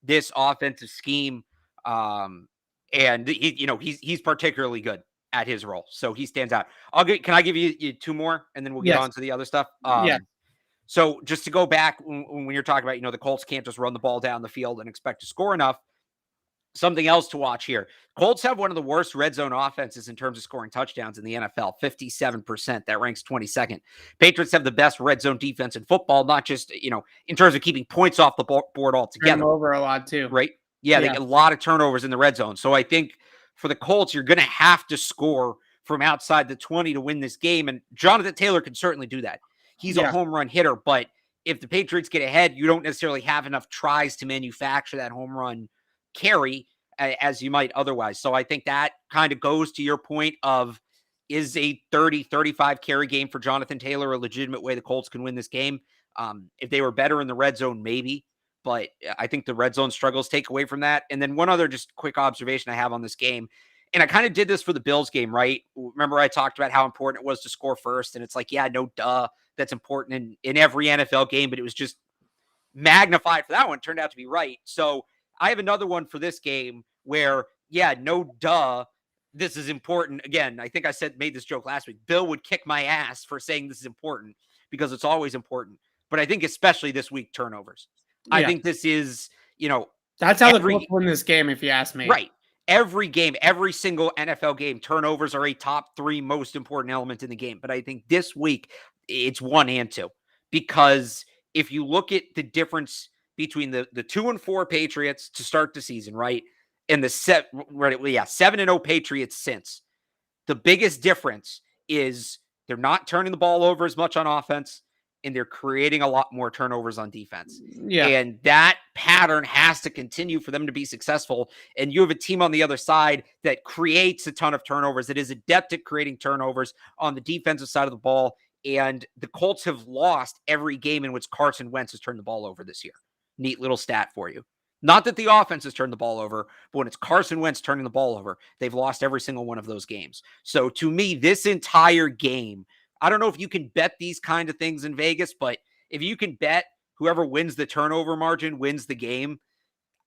this offensive scheme. And he's particularly good at his role. So he stands out. Can I give you two more and then we'll get on to the other stuff? Yeah. So just to go back when you're talking about, the Colts can't just run the ball down the field and expect to score enough. Something else to watch here. Colts have one of the worst red zone offenses in terms of scoring touchdowns in the NFL, 57%. That ranks 22nd. Patriots have the best red zone defense in football, not just, in terms of keeping points off the board altogether. Turn them over a lot too. Right? Yeah, they get a lot of turnovers in the red zone. So I think for the Colts, you're going to have to score from outside the 20 to win this game. And Jonathan Taylor can certainly do that. He's a home run hitter, but if the Patriots get ahead, you don't necessarily have enough tries to manufacture that home run carry as you might otherwise. So I think that kind of goes to your point of, is a 30-35 carry game for Jonathan Taylor a legitimate way the Colts can win this game? If they were better in the red zone, maybe, but I think the red zone struggles take away from that. And then one other just quick observation I have on this game, and I kind of did this for the Bills game, right? Remember I talked about how important it was to score first, and it's like, yeah, no duh, that's important in every NFL game, but it was just magnified for that one. Turned out to be right. So I have another one for this game where, yeah, no duh, this is important. Again, I think I made this joke last week. Bill would kick my ass for saying this is important because it's always important. But I think especially this week, turnovers. Yeah. I think this is, that's how the Colts win this game, if you ask me. Right. Every game, every single NFL game, turnovers are a top 3 most important element in the game. But I think this week it's 1 and 2, because if you look at the difference between the 2-4 Patriots to start the season, right, and the 7-0 Patriots since, the biggest difference is they're not turning the ball over as much on offense, and they're creating a lot more turnovers on defense. Yeah. And that pattern has to continue for them to be successful. And you have a team on the other side that creates a ton of turnovers, that is adept at creating turnovers on the defensive side of the ball. And the Colts have lost every game in which Carson Wentz has turned the ball over this year. Neat little stat for you. Not that the offense has turned the ball over, but when it's Carson Wentz turning the ball over, they've lost every single one of those games. So to me, this entire game, I don't know if you can bet these kind of things in Vegas, but if you can bet whoever wins the turnover margin wins the game,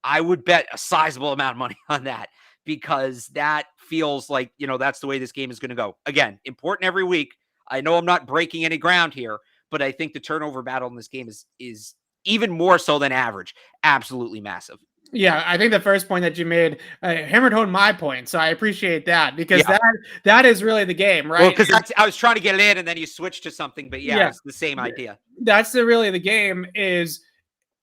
I would bet a sizable amount of money on that, because that feels like, that's the way this game is going to go. Again, important every week. I know I'm not breaking any ground here, but I think the turnover battle in this game is even more so than average. Absolutely massive. Yeah, I think the first point that you made hammered home my point, so I appreciate that, because that is really the game, right? Well, because I was trying to get it in, and then you switched to something, but it's the same idea. That's really the game is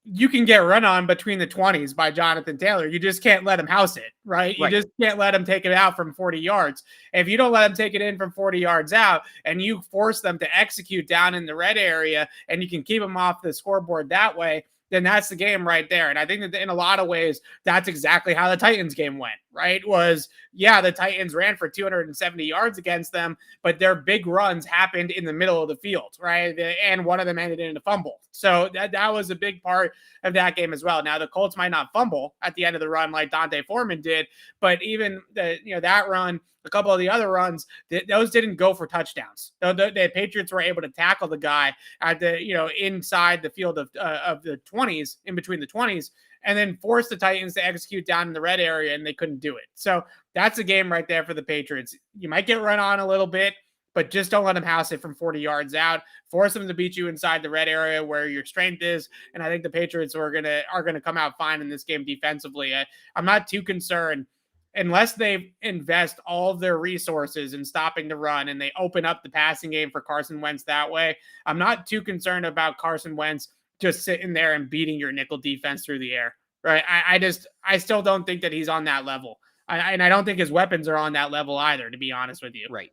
you can get run on between the 20s by Jonathan Taylor. You just can't let him house it, right? You just can't let him take it out from 40 yards. If you don't let him take it in from 40 yards out and you force them to execute down in the red area and you can keep them off the scoreboard that way, then that's the game right there. And I think that in a lot of ways, that's exactly how the Titans game went, right? The Titans ran for 270 yards against them, but their big runs happened in the middle of the field, right? And one of them ended in a fumble. So that was a big part of that game as well. Now, the Colts might not fumble at the end of the run like Dante Foreman did, but even that run, a couple of the other runs, those didn't go for touchdowns. The Patriots were able to tackle the guy at the inside the field of the 20s, in between the 20s, and then force the Titans to execute down in the red area, and they couldn't do it. So that's a game right there for the Patriots. You might get run on a little bit, but just don't let them house it from 40 yards out. Force them to beat you inside the red area where your strength is. And I think the Patriots are gonna come out fine in this game defensively. I'm not too concerned unless they invest all of their resources in stopping the run and they open up the passing game for Carson Wentz that way. I'm not too concerned about Carson Wentz just sitting there and beating your nickel defense through the air, right? I still don't think that he's on that level. And I don't think his weapons are on that level either, to be honest with you. Right.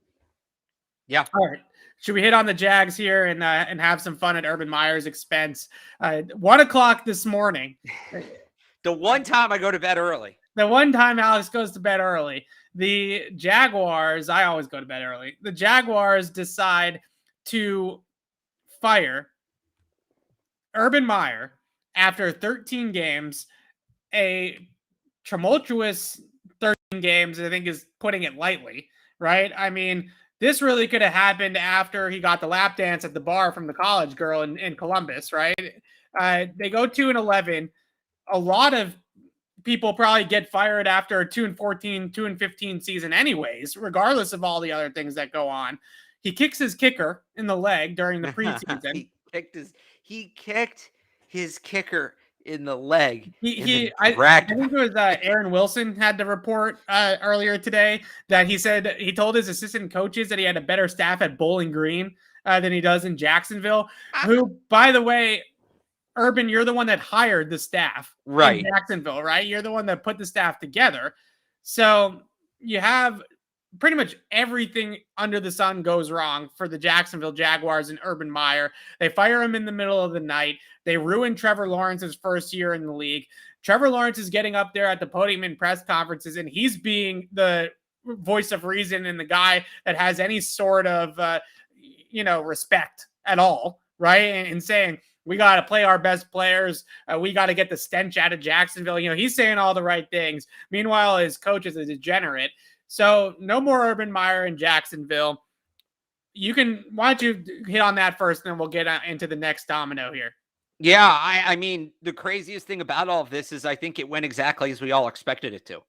Yeah. All right. Should we hit on the Jags here and have some fun at Urban Meyer's expense? 1 o'clock this morning. The one time I go to bed early. The one time Alex goes to bed early. The Jaguars, I always go to bed early. The Jaguars decide to fire Urban Meyer after 13 games, a tumultuous 13 games, I think is putting it lightly, right? I mean, this really could have happened after he got the lap dance at the bar from the college girl in Columbus, right? They go 2-11. A lot of people probably get fired after a 2-14, 2-15 season anyways, regardless of all the other things that go on. He kicks his kicker in the leg during the preseason. He kicked his kicker in the leg. I think it was Aaron Wilson had the report earlier today that he told his assistant coaches that he had a better staff at Bowling Green than he does in Jacksonville, who, by the way, Urban, you're the one that hired the staff in Jacksonville, right? You're the one that put the staff together. So you have pretty much everything under the sun goes wrong for the Jacksonville Jaguars and Urban Meyer. They fire him in the middle of the night. They ruin Trevor Lawrence's first year in the league. Trevor Lawrence is getting up there at the podium in press conferences, and he's being the voice of reason and the guy that has any sort of, respect at all, right? And saying, we got to play our best players. We got to get the stench out of Jacksonville. He's saying all the right things. Meanwhile, his coach is a degenerate. So no more Urban Meyer in Jacksonville. Why don't you hit on that first, and then we'll get into the next domino here. Yeah, I mean, the craziest thing about all of this is I think it went exactly as we all expected it to.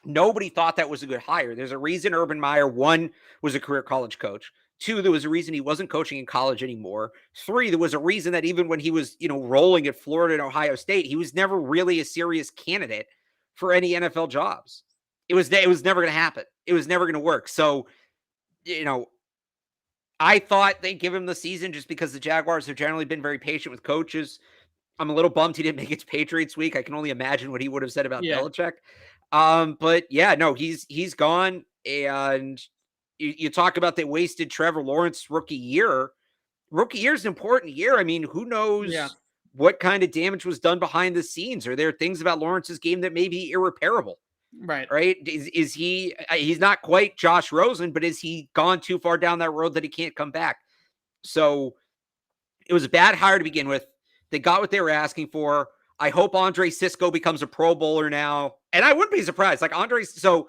Nobody thought that was a good hire. There's a reason Urban Meyer, 1, was a career college coach. 2, there was a reason he wasn't coaching in college anymore. 3, there was a reason that even when he was, rolling at Florida and Ohio State, he was never really a serious candidate for any NFL jobs. It was never going to happen. It was never going to work. So, I thought they'd give him the season just because the Jaguars have generally been very patient with coaches. I'm a little bummed he didn't make it to Patriots week. I can only imagine what he would have said about Belichick. But yeah, no, he's gone. And you talk about they wasted Trevor Lawrence rookie year. Rookie year is an important year. I mean, who knows what kind of damage was done behind the scenes? Are there things about Lawrence's game that may be irreparable? Right. Is he's not quite Josh Rosen, but is he gone too far down that road that he can't come back? So it was a bad hire to begin with. They got what they were asking for. I hope Andre Cisco becomes a Pro Bowler now. And I wouldn't be surprised. Like Andre. So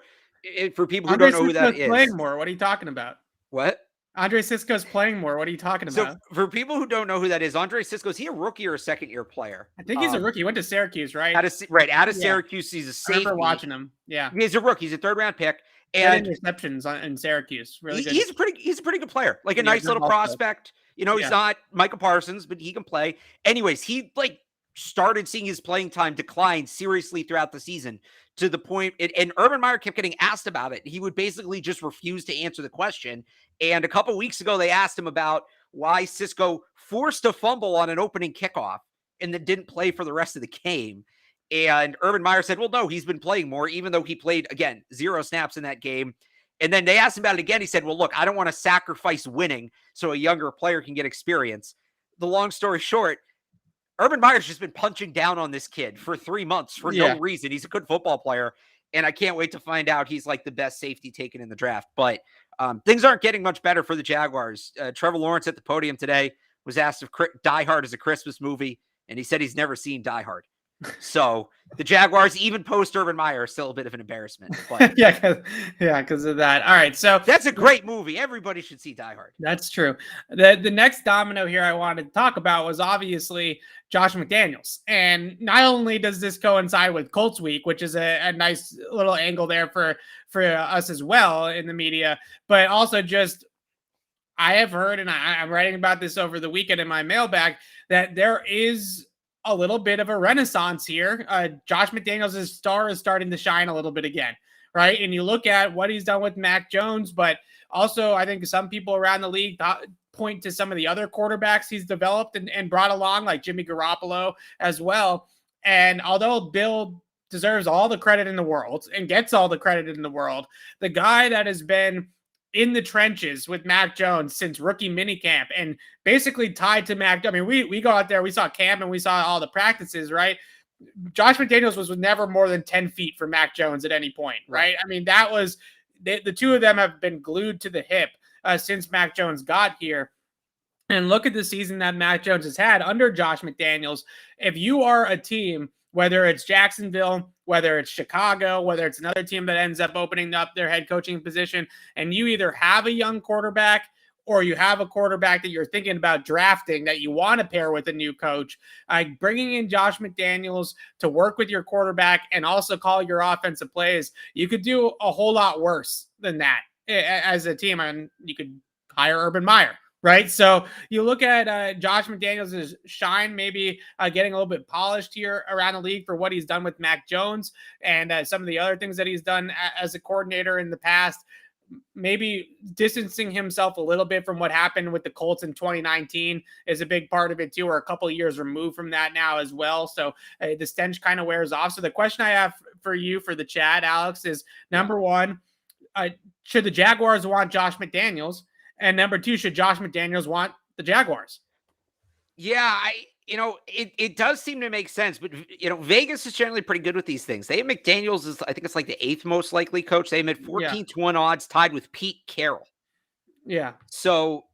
for people who don't know who that is. Playing more. What are you talking about? What? Andre Cisco's playing more. What are you talking about? So for people who don't know who that is, Andre Cisco, is he a rookie or a second-year player? I think he's a rookie. He went to Syracuse, right? Out of Syracuse, he's a safety. I remember watching him. Yeah, he's a rookie. He's a third-round pick. And interceptions in Syracuse. Really good. He's a pretty good player. Like a nice little prospect. He's not Micah Parsons, but he can play. Anyways, he started seeing his playing time decline seriously throughout the season to the point, and Urban Meyer kept getting asked about it. He would basically just refuse to answer the question. And a couple weeks ago, they asked him about why Cisco forced a fumble on an opening kickoff and then didn't play for the rest of the game. And Urban Meyer said, well, no, he's been playing more, even though he played, again, 0 snaps in that game. And then they asked him about it again. He said, well, look, I don't want to sacrifice winning so a younger player can get experience. The long story short, Urban Meyer's just been punching down on this kid for 3 months for no reason. He's a good football player. And I can't wait to find out he's like the best safety taken in the draft. But things aren't getting much better for the Jaguars. Trevor Lawrence at the podium today was asked if Die Hard is a Christmas movie, and he said he's never seen Die Hard. So the Jaguars, even post Urban Meyer, are still a bit of an embarrassment. But because of that. All right, so that's a great movie. Everybody should see Die Hard. That's true. The next domino here I wanted to talk about was obviously Josh McDaniels. And not only does this coincide with Colts week, which is a nice little angle there for us as well in the media, but also just I have heard, and I'm writing about this over the weekend in my mailbag, that there is a little bit of a renaissance here. Josh McDaniels' star is starting to shine a little bit again, right? And you look at what he's done with Mac Jones, but also I think some people around the league point to some of the other quarterbacks he's developed and brought along, like Jimmy Garoppolo as well. And although Bill deserves all the credit in the world and gets all the credit in the world, the guy that has been in the trenches with Mac Jones since rookie minicamp and basically tied to Mac. I mean, we go out there, we saw camp and we saw all the practices, right? Josh McDaniels was never more than 10 feet from Mac Jones at any point, right? I mean, that was the two of them have been glued to the hip since Mac Jones got here. And look at the season that Mac Jones has had under Josh McDaniels. If you are a team, whether it's Jacksonville, whether it's Chicago, whether it's another team that ends up opening up their head coaching position, and you either have a young quarterback or you have a quarterback that you're thinking about drafting that you want to pair with a new coach, bringing in Josh McDaniels to work with your quarterback and also call your offensive plays, you could do a whole lot worse than that as a team. And you could hire Urban Meyer. Right. So you look at Josh McDaniels' shine, maybe getting a little bit polished here around the league for what he's done with Mac Jones and some of the other things that he's done as a coordinator in the past, maybe distancing himself a little bit from what happened with the Colts in 2019 is a big part of it too. We're a couple of years removed from that now as well. So the stench kind of wears off. So the question I have for you for the chat, Alex, is number one, should the Jaguars want Josh McDaniels? And number two, should Josh McDaniels want the Jaguars? Yeah, it does seem to make sense, but Vegas is generally pretty good with these things. They have McDaniels is, I think it's like the 8th most likely coach. They have 14-1 odds, tied with Pete Carroll. Yeah. So,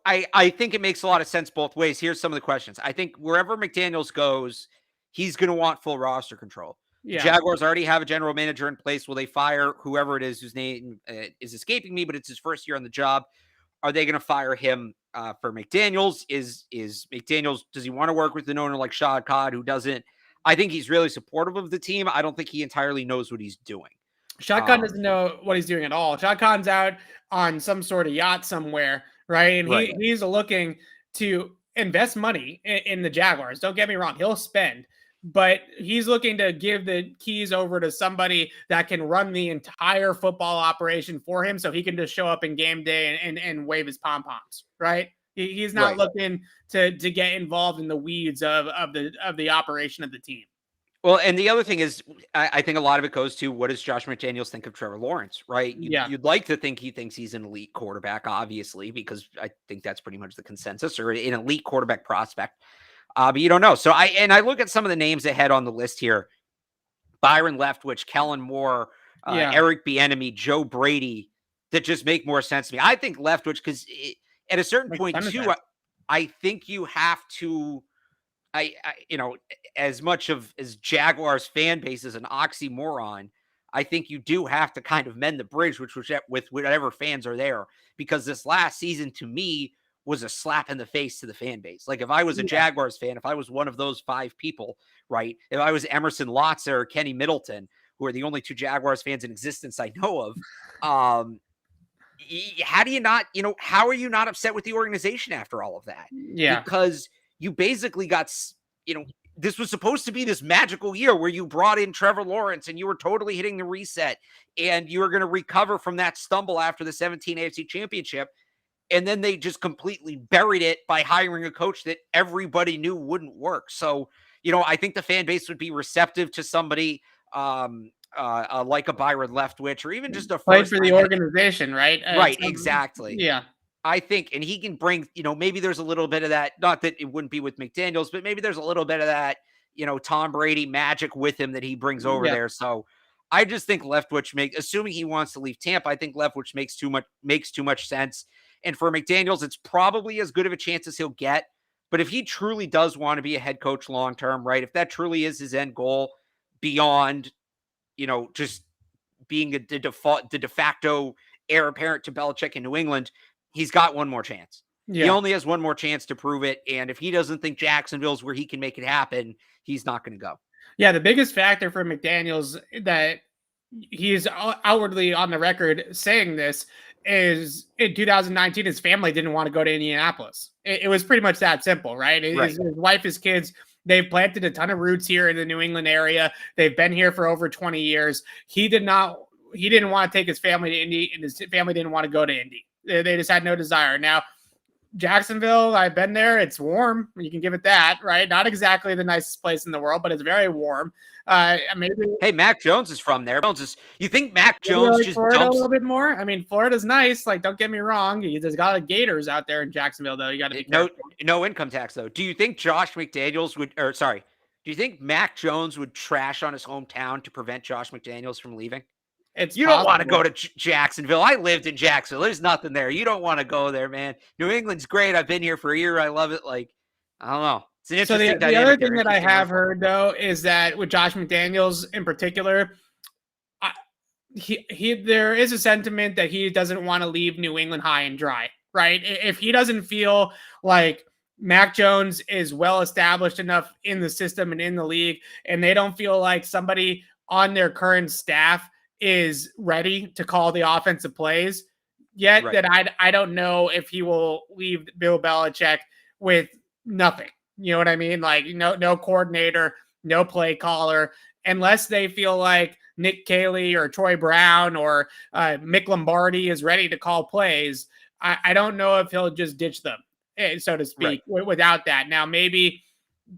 I think it makes a lot of sense both ways. Here's some of the questions. I think wherever McDaniels goes, he's going to want full roster control. Yeah. The Jaguars already have a general manager in place. Will they fire whoever it is whose name is escaping me, but it's his first year on the job? Are they going to fire him for McDaniels? Is McDaniels, does he want to work with an owner like Shad Khan who doesn't? I think he's really supportive of the team. I don't think he entirely knows what he's doing. Shad Khan doesn't know what he's doing at all. Shad Khan's out on some sort of yacht somewhere, right? And he's looking to invest money in the Jaguars. Don't get me wrong. He'll spend. But he's looking to give the keys over to somebody that can run the entire football operation for him so he can just show up in game day and wave his pom-poms, right? He's not looking to get involved in the weeds of the operation of the team. Well, and the other thing is, I think a lot of it goes to what does Josh McDaniels think of Trevor Lawrence, right? You'd like to think he thinks he's an elite quarterback, obviously, because I think that's pretty much the consensus, or an elite quarterback prospect. But you don't know. So I look at some of the names ahead on the list here: Byron Leftwich, Kellen Moore, Eric Bieniemy, Joe Brady, that just make more sense to me. I think Leftwich, because at a certain point too, I think you have to, as much as Jaguars fan base is an oxymoron, I think you do have to kind of mend the bridge, with whatever fans are there, because this last season to me was a slap in the face to the fan base. Like if I was a Jaguars fan, if I was one of those 5 people, right? If I was Emerson Lotzer or Kenny Middleton, who are the only 2 Jaguars fans in existence I know of, how do you not, how are you not upset with the organization after all of that? Yeah. Because you basically got, this was supposed to be this magical year where you brought in Trevor Lawrence and you were totally hitting the reset and you were going to recover from that stumble after the 17 AFC Championship. And then they just completely buried it by hiring a coach that everybody knew wouldn't work. So, I think the fan base would be receptive to somebody like a Byron Leftwich, or even just a fight for the organization, right? Right, exactly. Yeah. I think, and he can bring, maybe there's a little bit of that, not that it wouldn't be with McDaniels, but maybe there's a little bit of that, Tom Brady magic with him that he brings over there. So I just think Leftwich assuming he wants to leave Tampa, I think Leftwich makes too much sense. And for McDaniels, it's probably as good of a chance as he'll get. But if he truly does want to be a head coach long-term, right, if that truly is his end goal beyond, just being the de facto heir apparent to Belichick in New England, he's got one more chance. Yeah. He only has one more chance to prove it. And if he doesn't think Jacksonville's where he can make it happen, he's not going to go. Yeah, the biggest factor for McDaniels that he's outwardly on the record saying this is in 2019, his family didn't want to go to Indianapolis. It was pretty much that simple, right? His wife, his kids, they've planted a ton of roots here in the New England area. They've been here for over 20 years. He didn't want to take his family to Indy, and his family didn't want to go to Indy. They just had no desire. Now, Jacksonville, I've been there. It's warm. You can give it that, right? Not exactly the nicest place in the world, but it's very warm. Maybe. Hey, Mac Jones is from there. You think Mac Jones like just Florida dumps a little bit more? I mean, Florida's nice. Like, don't get me wrong. There's got a gators out there in Jacksonville, though. You got to be careful. No income tax, though. Do you think do you think Mac Jones would trash on his hometown to prevent Josh McDaniels from leaving? You don't want to go to Jacksonville. I lived in Jacksonville. There's nothing there. You don't want to go there, man. New England's great. I've been here for a year. I love it. Like, I don't know. It's an interesting dynamic. The other thing that I have heard, though, is that with Josh McDaniels in particular, there is a sentiment that he doesn't want to leave New England high and dry, right? If he doesn't feel like Mac Jones is well established enough in the system and in the league, and they don't feel like somebody on their current staff is ready to call the offensive plays yet, that I don't know if he will leave Bill Belichick with nothing. You know what I mean? Like no coordinator, no play caller, unless they feel like Nick Caley or Troy Brown or Mick Lombardi is ready to call plays. I don't know if he'll just ditch them, so to speak, without that. Now, maybe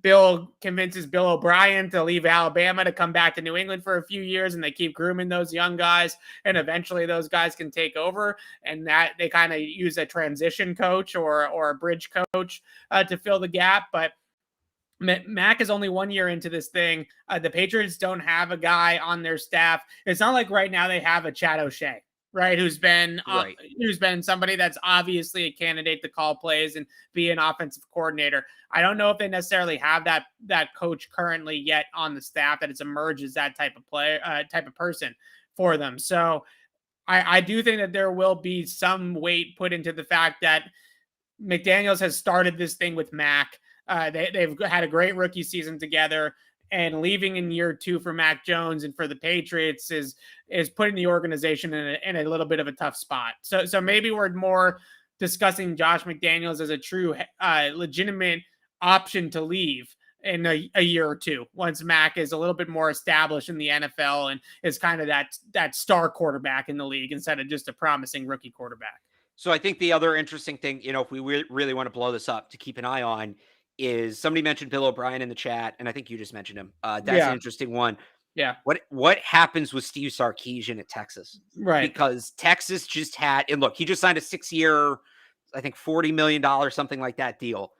Bill convinces Bill O'Brien to leave Alabama to come back to New England for a few years, and they keep grooming those young guys, and eventually those guys can take over, and that they kind of use a transition coach or a bridge coach to fill the gap. But Mac is only 1 year into this thing. The Patriots don't have a guy on their staff. It's not like right now they have a Chad O'Shea, right? Who's been somebody that's obviously a candidate to call plays and be an offensive coordinator. I don't know if they necessarily have that coach currently yet on the staff that has emerged as that type of person for them. So I do think that there will be some weight put into the fact that McDaniels has started this thing with Mac. They've had a great rookie season together, and leaving in year 2 for Mac Jones and for the Patriots is putting the organization in a little bit of a tough spot. So maybe we're more discussing Josh McDaniels as a true legitimate option to leave in a year or two once Mac is a little bit more established in the NFL and is kind of that star quarterback in the league instead of just a promising rookie quarterback. So I think the other interesting thing, if we really want to blow this up, to keep an eye on is somebody mentioned Bill O'Brien in the chat, and I think you just mentioned him. That's an interesting one. Yeah. What happens with Steve Sarkisian at Texas? Right. Because Texas just had, and look, he just signed a 6-year, I think $40 million, something like that deal.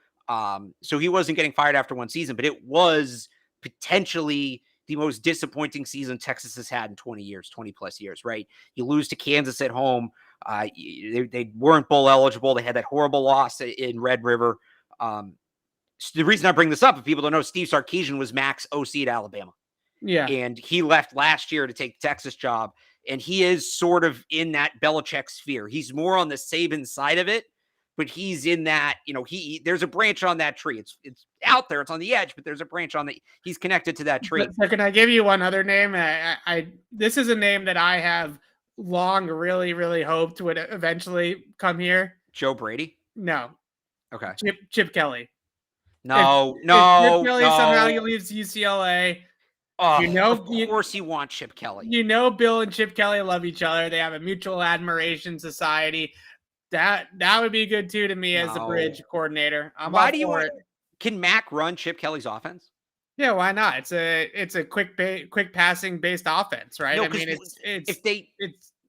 So he wasn't getting fired after one season, but it was potentially the most disappointing season Texas has had in 20 plus years, right? You lose to Kansas at home. They weren't bowl eligible. They had that horrible loss in Red River. So the reason I bring this up, if people don't know, Steve Sarkisian was Mac's OC at Alabama. Yeah. And he left last year to take the Texas job. And he is sort of in that Belichick sphere. He's more on the Saban side of it, but he's in that, there's a branch on that tree. It's out there. It's on the edge, but there's a branch he's connected to that tree. So can I give you one other name? This is a name that I have long really, really hoped would eventually come here. Joe Brady? No. Okay. Chip Kelly. No. Chip Kelly somehow he leaves UCLA. Oh, of course you want Chip Kelly. Bill and Chip Kelly love each other. They have a mutual admiration society. That would be good too to me as the bridge coordinator. Why do you want it? Can Mac run Chip Kelly's offense? Yeah, why not? It's a quick passing based offense, right? No, I mean,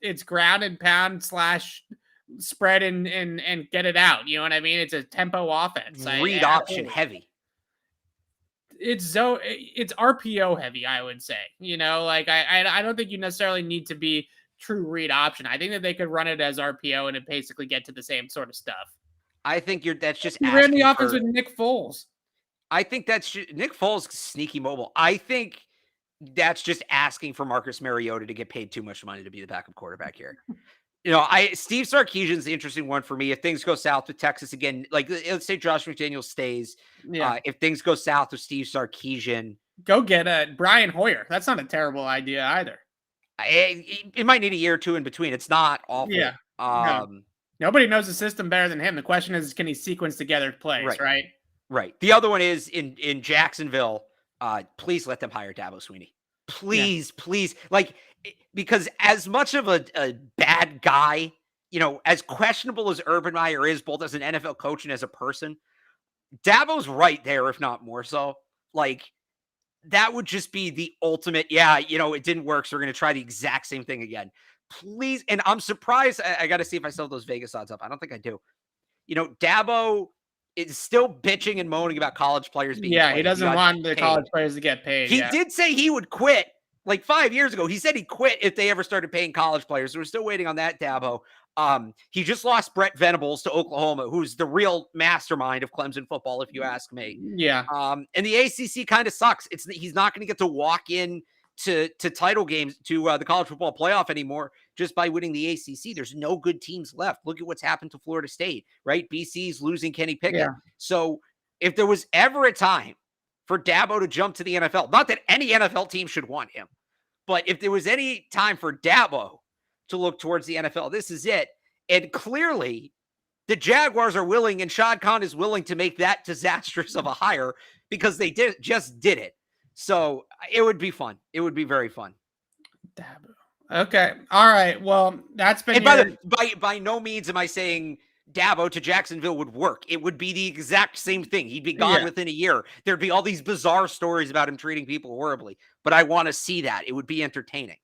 it's ground and pound / spread and get it out. You know what I mean? It's a tempo offense. Read option heavy. It's RPO heavy, I would say. I don't think you necessarily need to be true read option. I think that they could run it as RPO and it basically get to the same sort of stuff. I think that's just he ran the offense with Nick Foles. I think that's just, Nick Foles sneaky mobile. I think that's just asking for Marcus Mariota to get paid too much money to be the backup quarterback here. Steve Sarkisian's the interesting one for me. If things go south with Texas again, like let's say Josh McDaniels stays. Yeah. If things go south with Steve Sarkisian, go get Brian Hoyer. That's not a terrible idea either. It might need a year or two in between. It's not awful. Yeah. No. Nobody knows the system better than him. The question is, can he sequence together plays, right? Right. The other one is in Jacksonville. Please let them hire Dabo Swinney. Please. Like, because as much of a bad guy, as questionable as Urban Meyer is, both as an NFL coach and as a person, Dabo's right there, if not more so. Like, that would just be the ultimate, it didn't work, so we're going to try the exact same thing again. Please. And I'm surprised. I got to see if I still have those Vegas odds up. I don't think I do. Dabo is still bitching and moaning about college players being paid. He doesn't want the college players to get paid. He did say he would quit like 5 years ago. He said he'd quit if they ever started paying college players. So we're still waiting on that, Dabo. He just lost Brett Venables to Oklahoma, who's the real mastermind of Clemson football, if you ask me. Yeah. And the ACC kind of sucks. He's not going to get to walk in to title games, to the college football playoff anymore just by winning the ACC. There's no good teams left. Look at what's happened to Florida State, right? BC's losing Kenny Pickett. Yeah. So if there was ever a time for Dabo to jump to the NFL, not that any NFL team should want him, but if there was any time for Dabo to look towards the NFL, this is it. And clearly the Jaguars are willing, and Shad Khan is willing to make that disastrous of a hire because they just did it. So it would be fun. It would be very fun. Dabo. Okay. All right. Well, that's been. And by no means am I saying Dabo to Jacksonville would work. It would be the exact same thing. He'd be gone within a year. There'd be all these bizarre stories about him treating people horribly. But I want to see that. It would be entertaining.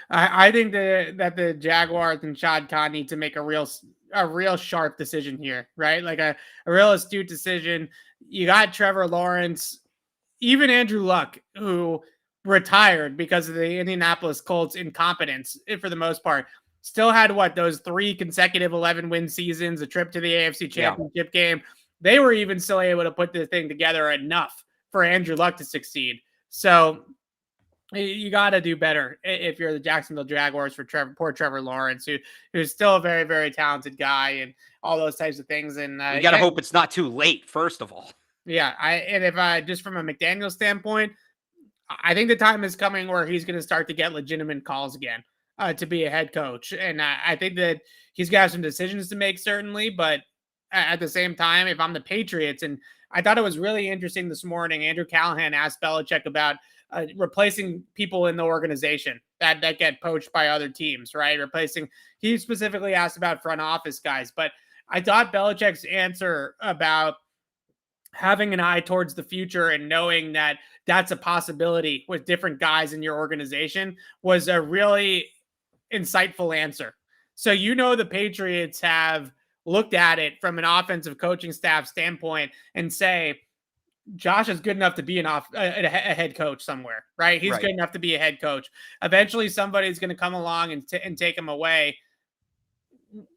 I think that the Jaguars and Shad Khan need to make a real sharp decision here, right? Like a real astute decision. You got Trevor Lawrence, even Andrew Luck, who retired because of the Indianapolis Colts incompetence for the most part. Still had those 3 consecutive 11-win seasons, a trip to the AFC Championship game. They were even still able to put this thing together enough for Andrew Luck to succeed. So you got to do better if you're the Jacksonville Jaguars for poor Trevor Lawrence, who's still a very, very talented guy and all those types of things. And you got to hope it's not too late, first of all. Yeah. If just from a McDaniels standpoint, I think the time is coming where he's going to start to get legitimate calls again to be a head coach. And I think that he's got some decisions to make, certainly. But at the same time, if I'm the Patriots, and I thought it was really interesting this morning, Andrew Callahan asked Belichick about replacing people in the organization that get poached by other teams, right? He specifically asked about front office guys. But I thought Belichick's answer about having an eye towards the future and knowing that that's a possibility with different guys in your organization was a really insightful answer. So, the Patriots have looked at it from an offensive coaching staff standpoint and say, Josh is good enough to be a head coach somewhere, right? He's good enough to be a head coach. Eventually somebody's going to come along and take him away.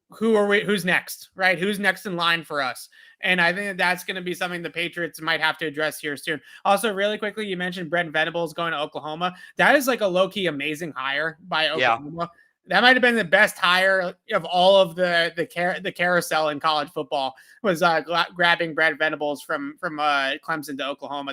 Who's next, right? Who's next in line for us? And I think that's going to be something the Patriots might have to address here soon. Also, really quickly, you mentioned Brent Venables going to Oklahoma. That is like a low-key amazing hire by Oklahoma. Yeah. That might have been the best hire of all of the carousel in college football, was grabbing Brent Venables from Clemson to Oklahoma.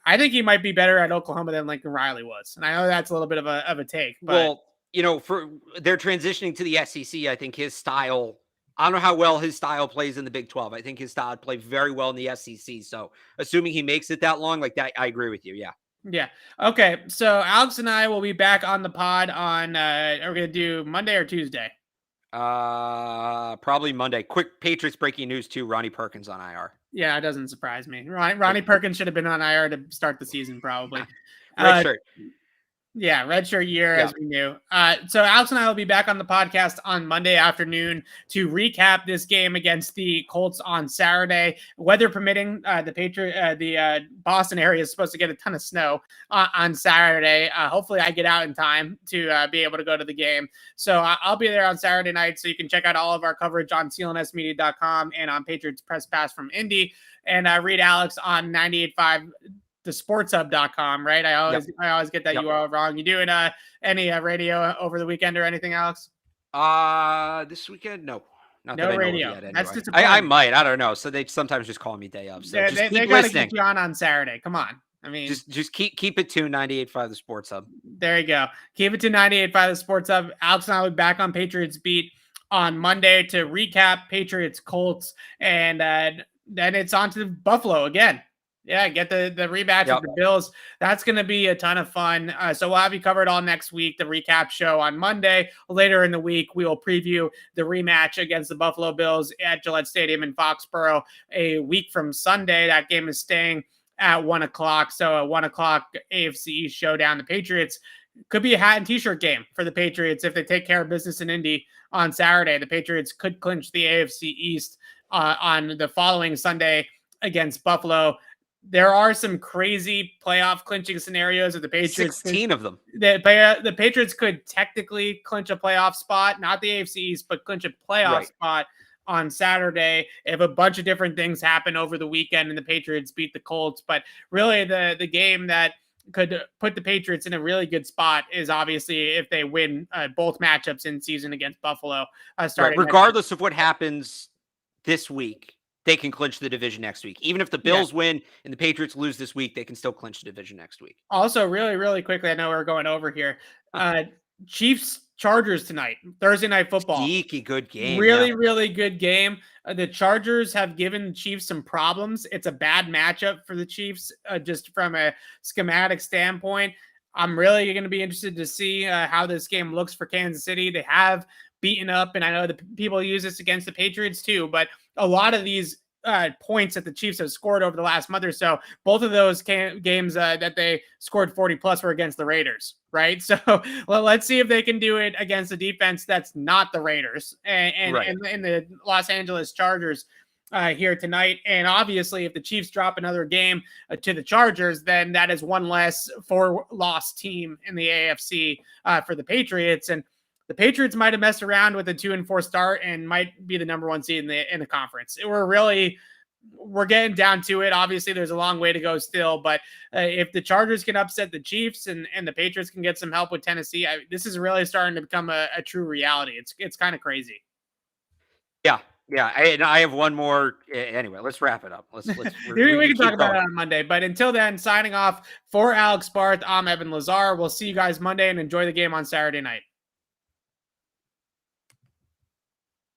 I think he might be better at Oklahoma than Lincoln Riley was. And I know that's a little bit of a take. But they're transitioning to the SEC. I think his style, I don't know how well his style plays in the Big 12. I think his style played very well in the SEC. So assuming he makes it that long, like that, I agree with you. Yeah. Yeah. Okay. So Alex and I will be back on the pod on, are we going to do Monday or Tuesday? Probably Monday. Quick Patriots breaking news too. Ronnie Perkins on IR. Yeah, it doesn't surprise me. Ronnie Perkins should have been on IR to start the season, probably. Red shirt. Yeah, redshirt year, as we knew. So Alex and I will be back on the podcast on Monday afternoon to recap this game against the Colts on Saturday. Weather permitting, the Boston area is supposed to get a ton of snow on Saturday. Hopefully I get out in time to be able to go to the game. So I'll be there on Saturday night, so you can check out all of our coverage on CLNSmedia.com and on Patriots Press Pass from Indy. And read Alex on 98.5 thesportshub.com, right? I always get that URL wrong. You doing any radio over the weekend or anything, Alex? This weekend, no. Not no that I radio. Know yet, anyway. That's disappointing. I might. I don't know. So they sometimes just call me day of. So just keep they listening. Get you on Saturday. Come on. I mean, just keep it tuned. 98.5 The Sports Hub. There you go. Keep it to 98.5 the Sports Hub. Alex and I will be back on Patriots Beat on Monday to recap Patriots Colts, and then it's on to Buffalo again. Yeah, get the rematch with the Bills. That's going to be a ton of fun. So we'll have you covered all next week. The recap show on Monday. Later in the week, we will preview the rematch against the Buffalo Bills at Gillette Stadium in Foxborough a week from Sunday. That game is staying at 1 o'clock. So a 1 o'clock AFC East showdown. The Patriots could be a hat and t-shirt game for the Patriots if they take care of business in Indy on Saturday. The Patriots could clinch the AFC East on the following Sunday against Buffalo. There are some crazy playoff clinching scenarios of the Patriots. 16 of them. The Patriots could technically clinch a playoff spot, not the AFC East, but clinch a playoff spot on Saturday if a bunch of different things happen over the weekend and the Patriots beat the Colts. But really the game that could put the Patriots in a really good spot is obviously if they win both matchups in season against Buffalo. Regardless of what happens this week, they can clinch the division next week. Even if the Bills win and the Patriots lose this week, they can still clinch the division next week. Also, really, really quickly, I know we're going over here. Chiefs Chargers tonight, Thursday Night Football. Sneaky good game. Really good game. The Chargers have given the Chiefs some problems. It's a bad matchup for the Chiefs, just from a schematic standpoint. I'm really going to be interested to see how this game looks for Kansas City. They have beaten up, and I know the people use this against the Patriots too, but a lot of these points that the Chiefs have scored over the last month or so, both of those games that they scored 40 plus were against the Raiders, right? So let's see if they can do it against a defense that's not the Raiders and the Los Angeles Chargers here tonight. And obviously, if the Chiefs drop another game to the Chargers, then that is one less 4-loss team in the AFC for the Patriots. And the Patriots might have messed around with a 2-4 start and might be the number one seed in the conference. We're getting down to it. Obviously, there's a long way to go still, but if the Chargers can upset the Chiefs and the Patriots can get some help with Tennessee, this is really starting to become a true reality. It's kind of crazy. Yeah. I have one more. Anyway, let's wrap it up. We can talk about it on Monday. But until then, signing off for Alex Barth, I'm Evan Lazar. We'll see you guys Monday and enjoy the game on Saturday night.